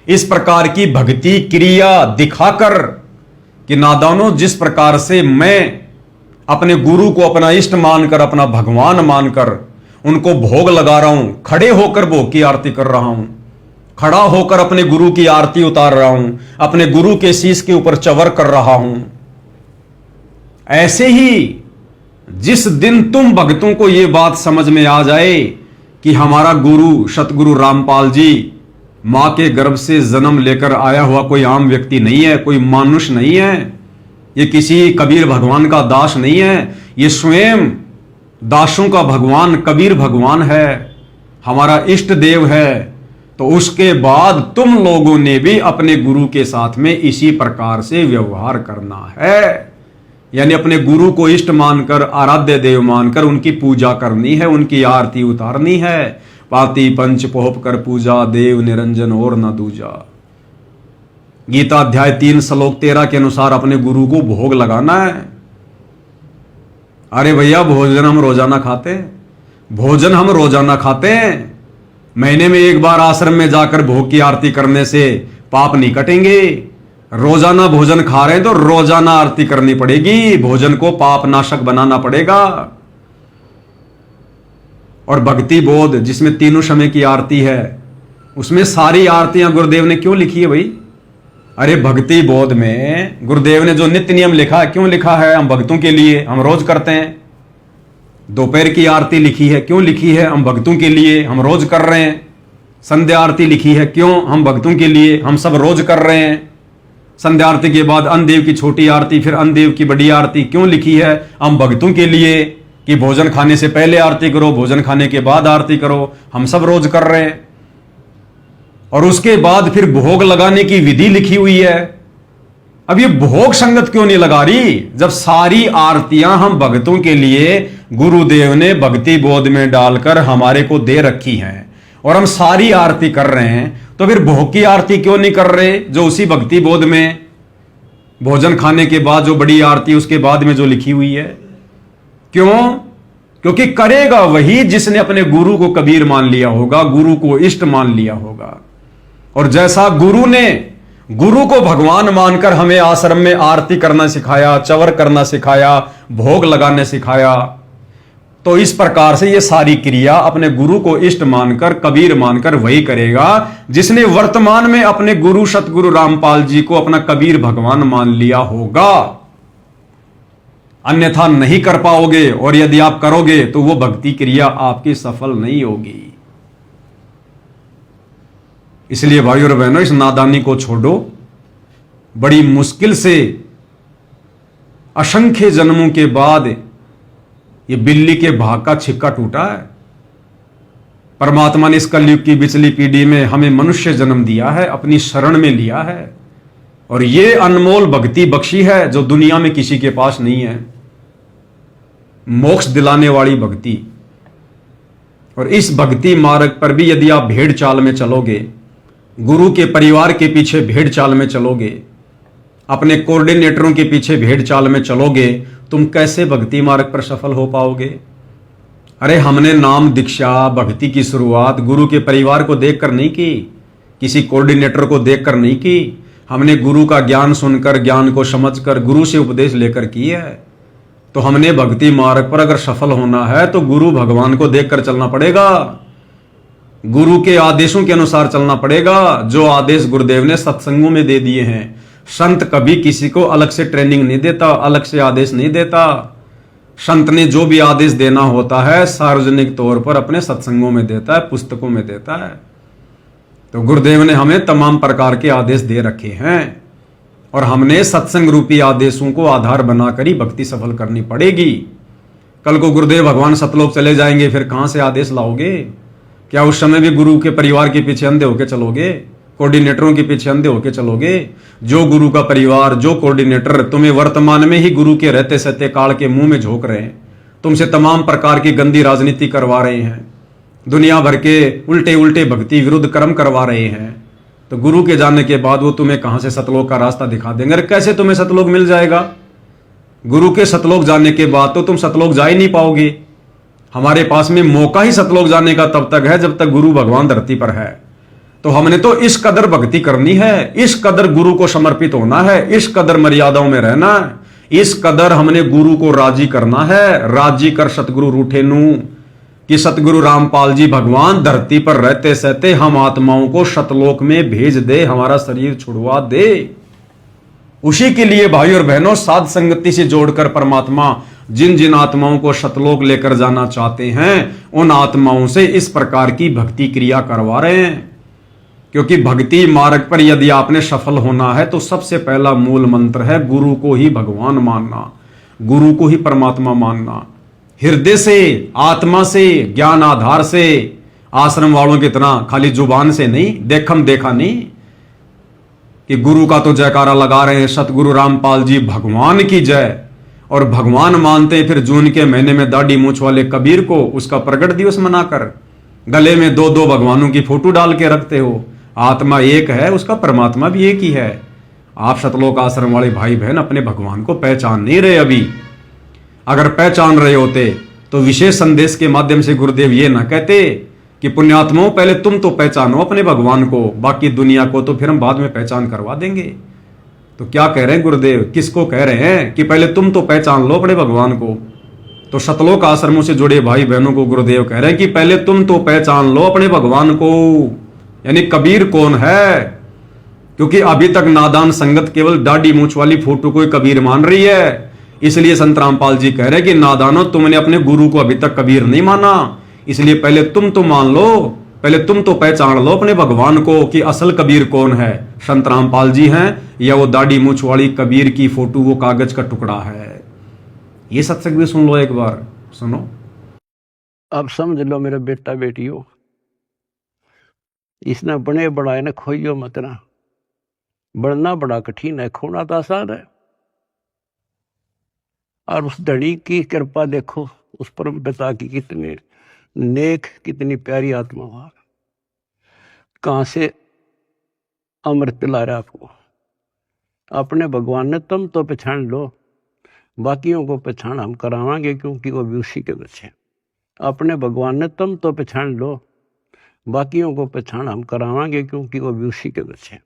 S1: इस प्रकार की भक्ति क्रिया दिखाकर कि नादानों, जिस प्रकार से मैं अपने गुरु को अपना इष्ट मानकर, अपना भगवान मानकर उनको भोग लगा रहा हूं, खड़े होकर भोग की आरती कर रहा हूं, खड़ा होकर अपने गुरु की आरती उतार रहा हूं, अपने गुरु के शीश के ऊपर चवर कर रहा हूं, ऐसे ही जिस दिन तुम भक्तों को यह बात समझ में आ जाए कि हमारा गुरु सतगुरु रामपाल जी मां के गर्भ से जन्म लेकर आया हुआ कोई आम व्यक्ति नहीं है, कोई मानुष नहीं है, ये किसी कबीर भगवान का दास नहीं है, ये स्वयं दासों का भगवान कबीर भगवान है, हमारा इष्ट देव है, तो उसके बाद तुम लोगों ने भी अपने गुरु के साथ में इसी प्रकार से व्यवहार करना है। यानी अपने गुरु को इष्ट मानकर, आराध्य देव मानकर उनकी पूजा करनी है, उनकी आरती उतारनी है। पाती पंच पोहप कर पूजा, देव निरंजन और न दूजा। गीता अध्याय 3 श्लोक 13 के अनुसार अपने गुरु को भोग लगाना है। अरे भैया, भोजन हम रोजाना खाते हैं, भोजन हम रोजाना खाते हैं। महीने में एक बार आश्रम में जाकर भोग की आरती करने से पाप नहीं कटेंगे। रोजाना भोजन खा रहे हैं तो रोजाना आरती करनी पड़ेगी, भोजन को पाप नाशक बनाना पड़ेगा। और भक्ति बोध जिसमें तीनों समय की आरती है, उसमें सारी आरतियां गुरुदेव ने क्यों लिखी है भाई? अरे भक्ति बोध में गुरुदेव ने जो नित्य नियम लिखा है, क्यों लिखा है? हम भक्तों के लिए, हम रोज करते हैं। दोपहर की आरती लिखी है, क्यों लिखी है? हम भक्तों के लिए, हम रोज कर रहे हैं। संध्या आरती लिखी है, क्यों? हम भक्तों के लिए, हम सब रोज कर रहे हैं। संध्या आरती के बाद अन्नदेव की छोटी आरती, फिर अन्नदेव की बड़ी आरती क्यों लिखी है? हम भक्तों के लिए, कि भोजन खाने से पहले आरती करो, भोजन खाने के बाद आरती करो। हम सब रोज कर रहे हैं। और उसके बाद फिर भोग लगाने की विधि लिखी हुई है। अब ये भोग संगत क्यों नहीं लगा रही, जब सारी आरतियां हम भक्तों के लिए गुरुदेव ने भक्ति बोध में डालकर हमारे को दे रखी हैं और हम सारी आरती कर रहे हैं, तो फिर भोग की आरती क्यों नहीं कर रहे, जो उसी भक्ति बोध में भोजन खाने के बाद जो बड़ी आरती उसके बाद में जो लिखी हुई है? क्यों? क्योंकि करेगा वही जिसने अपने गुरु को कबीर मान लिया होगा, गुरु को इष्ट मान लिया होगा। और जैसा गुरु ने गुरु को भगवान मानकर हमें आश्रम में आरती करना सिखाया, चवर करना सिखाया, भोग लगाने सिखाया, तो इस प्रकार से ये सारी क्रिया अपने गुरु को इष्ट मानकर, कबीर मानकर वही करेगा जिसने वर्तमान में अपने गुरु सतगुरु रामपाल जी को अपना कबीर भगवान मान लिया होगा। अन्यथा नहीं कर पाओगे, और यदि आप करोगे तो वो भक्ति क्रिया आपकी सफल नहीं होगी। इसलिए भाइयों और बहनों, इस नादानी को छोड़ो। बड़ी मुश्किल से असंख्य जन्मों के बाद ये बिल्ली के भाग का छिक्का टूटा है। परमात्मा ने इस कलयुग की बिचली पीढ़ी में हमें मनुष्य जन्म दिया है, अपनी शरण में लिया है, और ये अनमोल भक्ति बख्शी है जो दुनिया में किसी के पास नहीं है। मोक्ष दिलाने वाली भक्ति। और इस भक्ति मार्ग पर भी यदि आप भेड़ चाल में चलोगे, गुरु के परिवार के पीछे भेड़ चाल में चलोगे, अपने कोऑर्डिनेटरों के पीछे भेड़ चाल में चलोगे, तुम कैसे भक्ति मार्ग पर सफल हो पाओगे? अरे हमने नाम दीक्षा भक्ति की शुरुआत गुरु के परिवार को देखकर नहीं की, किसी कोऑर्डिनेटर को देखकर नहीं की। हमने गुरु का ज्ञान सुनकर, ज्ञान को समझकर, गुरु से उपदेश लेकर की है। तो हमने भक्ति मार्ग पर अगर सफल होना है तो गुरु भगवान को देखकर चलना पड़ेगा, गुरु के आदेशों के अनुसार चलना पड़ेगा, जो आदेश गुरुदेव ने सत्संगों में दे दिए हैं। संत कभी किसी को अलग से ट्रेनिंग नहीं देता, अलग से आदेश नहीं देता। संत ने जो भी आदेश देना होता है सार्वजनिक तौर पर अपने सत्संगों में देता है, पुस्तकों में देता है। तो गुरुदेव ने हमें तमाम प्रकार के आदेश दे रखे हैं और हमने सत्संग रूपी आदेशों को आधार बनाकर ही भक्ति सफल करनी पड़ेगी। कल को गुरुदेव भगवान सतलोक चले जाएंगे, फिर कहां से आदेश लाओगे? क्या उस समय भी गुरु के परिवार के पीछे अंधे होके चलोगे, कोऑर्डिनेटरों के पीछे अंधे होके चलोगे? जो गुरु का परिवार, जो कोऑर्डिनेटर तुम्हें वर्तमान में ही गुरु के रहते सहते काल के मुंह में झोंक रहे हैं, तुमसे तमाम प्रकार की गंदी राजनीति करवा रहे हैं, दुनिया भर के उल्टे उल्टे भक्ति विरुद्ध कर्म करवा रहे हैं, तो गुरु के जाने के बाद वो तुम्हें कहां से सतलोक का रास्ता दिखा देंगे? अरे कैसे तुम्हें सतलोक मिल जाएगा? गुरु के सतलोक जाने के बाद तो तुम सतलोक जा ही नहीं पाओगे। हमारे पास में मौका ही सतलोक जाने का तब तक है जब तक गुरु भगवान धरती पर है। तो हमने तो इस कदर भक्ति करनी है, इस कदर गुरु को समर्पित होना है, इस कदर मर्यादाओं में रहना है, इस कदर हमने गुरु को राजी करना है। राजी कर सतगुरु रूठे नू, कि सतगुरु रामपाल जी भगवान धरती पर रहते सहते हम आत्माओं को सतलोक में भेज दे, हमारा शरीर छुड़वा दे। उसी के लिए भाई और बहनों, साध संगति से जोड़कर परमात्मा जिन जिन आत्माओं को सतलोक लेकर जाना चाहते हैं, उन आत्माओं से इस प्रकार की भक्ति क्रिया करवा रहे हैं। क्योंकि भक्ति मार्ग पर यदि आपने सफल होना है तो सबसे पहला मूल मंत्र है गुरु को ही भगवान मानना, गुरु को ही परमात्मा मानना। हृदय से, आत्मा से, ज्ञान आधार से आश्रम वालों की तरह खाली जुबान से नहीं, देखम देखा नहीं कि गुरु का तो जयकारा लगा रहे हैं, सतगुरु रामपाल जी भगवान की जय, और भगवान मानते हैं फिर जून के महीने में दाढ़ी मूछ वाले कबीर को उसका प्रगट दिवस मनाकर गले में दो दो भगवानों की फोटो डाल के रखते हो। आत्मा एक है, उसका परमात्मा भी एक ही है। आप सतलोक आश्रम वाले भाई बहन अपने भगवान को पहचान नहीं रहे अभी। अगर पहचान रहे होते तो विशेष संदेश के माध्यम से गुरुदेव ये ना कहते कि पुण्यात्माओं पहले तुम तो पहचानो अपने भगवान को, बाकी दुनिया को तो फिर हम बाद में पहचान करवा देंगे। तो क्या कह रहे हैं गुरुदेव, किसको कह रहे हैं कि पहले तुम तो पहचान लो अपने भगवान को? तो सतलोक आश्रमों से जुड़े भाई बहनों को गुरुदेव कह रहे हैं कि पहले तुम तो पहचान लो अपने भगवान को, यानी कबीर कौन है। क्योंकि अभी तक नादान संगत केवल दाढ़ी मूछ वाली फोटो को कबीर मान रही है। इसलिए संत रामपाल जी कह रहे हैं कि नादानो, तुमने अपने गुरु को अभी तक कबीर नहीं माना, इसलिए पहले तुम तो मान लो, पहले तुम तो पहचान लो अपने भगवान को कि असल कबीर कौन है, संत रामपाल जी हैं या वो दाढ़ी मूछ वाली कबीर की फोटो वो कागज का टुकड़ा है। ये सत्संग भी सुन लो, एक बार सुनो।
S2: अब समझ लो मेरे बेटा बेटियों, इसने बने बढ़ाए ने खोइयो मत ना। बढ़ना बड़ा कठिन है, खोना तो आसान है। और उस धड़ी की कृपा देखो, उस परम पिता की कितने नेक, कितनी प्यारी आत्मा हुआ, कहां से अमृत पिला रहा आपको। अपने भगवान ने तुम तो पहचान लो, बाकियों को पहचान हम करावांगे क्योंकि वो भी उसी के बच्चे। अपने भगवान ने तुम तो पहचान लो, बाकियों को पहचान हम करावांगे क्योंकि वो भी उसी के बच्चे।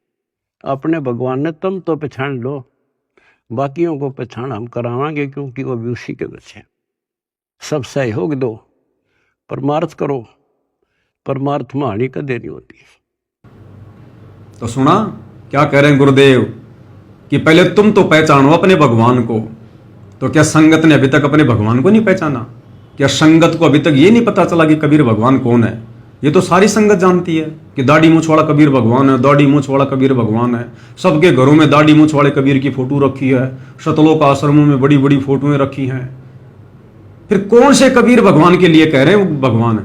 S2: अपने भगवान ने तुम तो पहचान लो, बाकियों को पहचान हम करावांगे क्योंकि वो भी उसी के बच्चे। सब सहयोग दो, परमार्थ करो, परमार्थ में हानि कदे नहीं होती।
S1: तो सुना क्या कह रहे हैं गुरुदेव कि पहले तुम तो पहचानो अपने भगवान को। तो क्या संगत ने अभी तक अपने भगवान को नहीं पहचाना? क्या संगत को अभी तक ये नहीं पता चला कि कबीर भगवान कौन है? ये तो सारी संगत जानती है कि दाढ़ी मूछ वाला कबीर भगवान है, दाढ़ी मूछ वाला कबीर भगवान है। सबके घरों में दाढ़ी मूछ वाले कबीर की फोटो रखी है, सतलोक आश्रमों में बड़ी बड़ी फोटोएं रखी हैं। फिर कौन से कबीर भगवान के लिए कह रहे हैं वो भगवान है?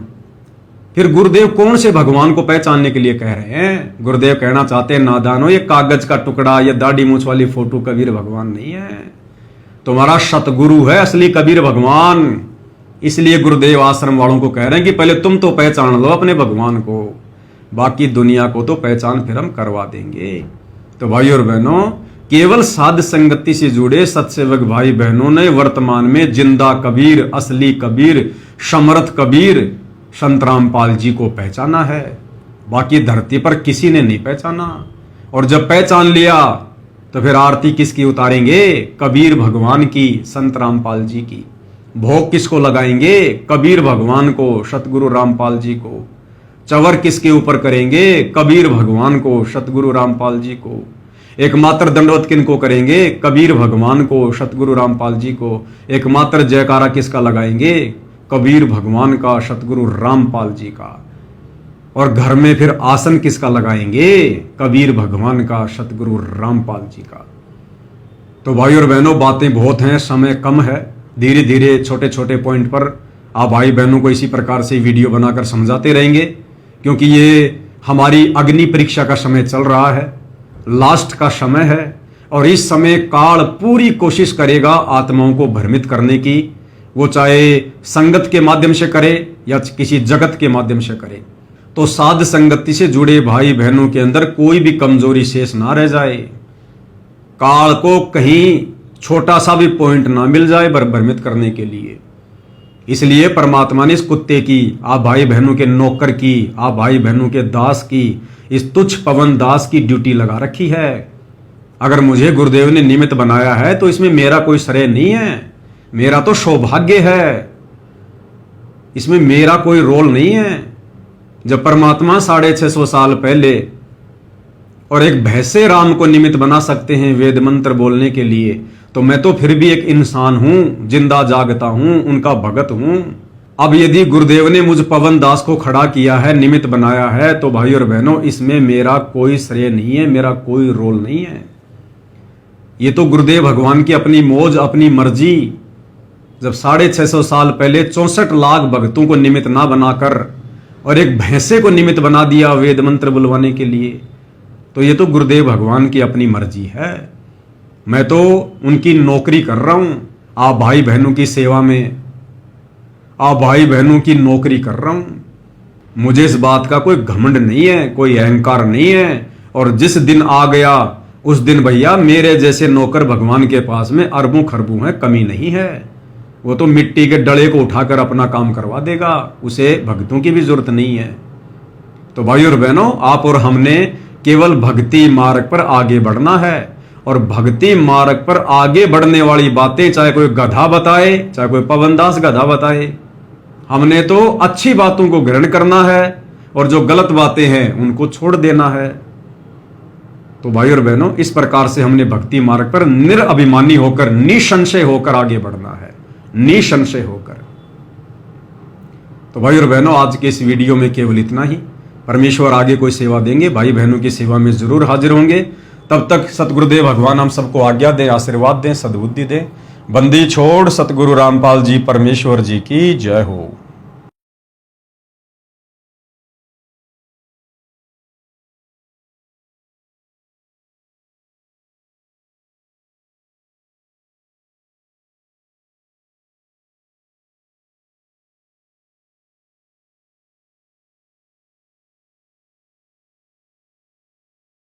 S1: फिर गुरुदेव कौन से भगवान को पहचानने के लिए कह रहे हैं? गुरुदेव कहना चाहते हैं, नादानो, ये कागज का टुकड़ा, ये दाढ़ी मूछ वाली फोटो कबीर भगवान नहीं है, तुम्हारा सतगुरु है असली कबीर भगवान। इसलिए गुरुदेव आश्रम वालों को कह रहे हैं कि पहले तुम तो पहचान लो अपने भगवान को, बाकी दुनिया को तो पहचान फिर हम करवा देंगे। तो भाई और बहनों, केवल साध संगति से जुड़े सत्सेवक भाई बहनों ने वर्तमान में जिंदा कबीर, असली कबीर, समर्थ कबीर संत रामपाल जी को पहचाना है। बाकी धरती पर किसी ने नहीं पहचाना। और जब पहचान लिया तो फिर आरती किसकी उतारेंगे? कबीर भगवान की, संत रामपाल जी की। भोग किसको लगाएंगे? कबीर भगवान को, सतगुरु रामपाल जी को। चवर किसके ऊपर करेंगे? कबीर भगवान को, सतगुरु रामपाल जी को। एकमात्र दंडवत किनको करेंगे? कबीर भगवान को, सतगुरु रामपाल जी को। एकमात्र जयकारा किसका लगाएंगे? कबीर भगवान का, सतगुरु रामपाल जी का। और घर में फिर आसन किसका लगाएंगे? कबीर भगवान का, सतगुरु रामपाल जी का। तो भाई और बहनों, बातें बहुत हैं, समय कम है। धीरे धीरे छोटे छोटे पॉइंट पर आप भाई बहनों को इसी प्रकार से वीडियो बनाकर समझाते रहेंगे, क्योंकि ये हमारी अग्नि परीक्षा का समय चल रहा है, लास्ट का समय है। और इस समय काल पूरी कोशिश करेगा आत्माओं को भ्रमित करने की, वो चाहे संगत के माध्यम से करे या किसी जगत के माध्यम से करे। तो साध संगति से जुड़े भाई बहनों के अंदर कोई भी कमजोरी शेष ना रह जाए, काल को कहीं छोटा सा भी पॉइंट ना मिल जाए भ्रमित करने के लिए। इसलिए परमात्मा ने इस कुत्ते की, आप भाई बहनों के नौकर की, आप भाई बहनों के दास की, इस तुच्छ पवन दास की ड्यूटी लगा रखी है। अगर मुझे गुरुदेव ने निमित्त बनाया है तो इसमें मेरा कोई श्रेय नहीं है, मेरा तो सौभाग्य है, इसमें मेरा कोई रोल नहीं है। जब परमात्मा 650 साल पहले और एक भैंसे राम को निमित्त बना सकते हैं वेद मंत्र बोलने के लिए, तो मैं तो फिर भी एक इंसान हूं, जिंदा जागता हूं, उनका भगत हूं। अब यदि गुरुदेव ने मुझ पवन दास को खड़ा किया है, निमित्त बनाया है, तो भाई और बहनों, इसमें मेरा कोई श्रेय नहीं है, मेरा कोई रोल नहीं है। ये तो गुरुदेव भगवान की अपनी मौज, अपनी मर्जी। जब 650 साल पहले 64 लाख भक्तों को निमित्त ना बनाकर और एक भैंसे को निमित्त बना दिया वेद मंत्र बुलवाने के लिए, तो ये तो गुरुदेव भगवान की अपनी मर्जी है। मैं तो उनकी नौकरी कर रहा हूं, आप भाई बहनों की सेवा में, आप भाई बहनों की नौकरी कर रहा हूं। मुझे इस बात का कोई घमंड नहीं है, कोई अहंकार नहीं है। और जिस दिन आ गया उस दिन भैया मेरे जैसे नौकर भगवान के पास में अरबों खरबों है, कमी नहीं है। वो तो मिट्टी के डले को उठाकर अपना काम करवा देगा, उसे भक्तों की भी जरूरत नहीं है। तो भाई और बहनों, आप और हमने केवल भक्ति मार्ग पर आगे बढ़ना है। और भक्ति मार्ग पर आगे बढ़ने वाली बातें चाहे कोई गधा बताए, चाहे कोई पवनदास गधा बताए, हमने तो अच्छी बातों को ग्रहण करना है और जो गलत बातें हैं उनको छोड़ देना है। तो भाई और बहनों, इस प्रकार से हमने भक्ति मार्ग पर निरअभिमानी होकर, निसंशय होकर आगे बढ़ना है, निसंशय होकर। तो भाई और बहनों, आज के इस वीडियो में केवल इतना ही। परमेश्वर आगे कोई सेवा देंगे, भाई बहनों की सेवा में जरूर हाजिर होंगे। तब तक सतगुरुदेव भगवान हम सबको आज्ञा दें, आशीर्वाद दें, सद्बुद्धि दें। बंदी छोड़ सतगुरु रामपाल जी परमेश्वर जी की जय हो।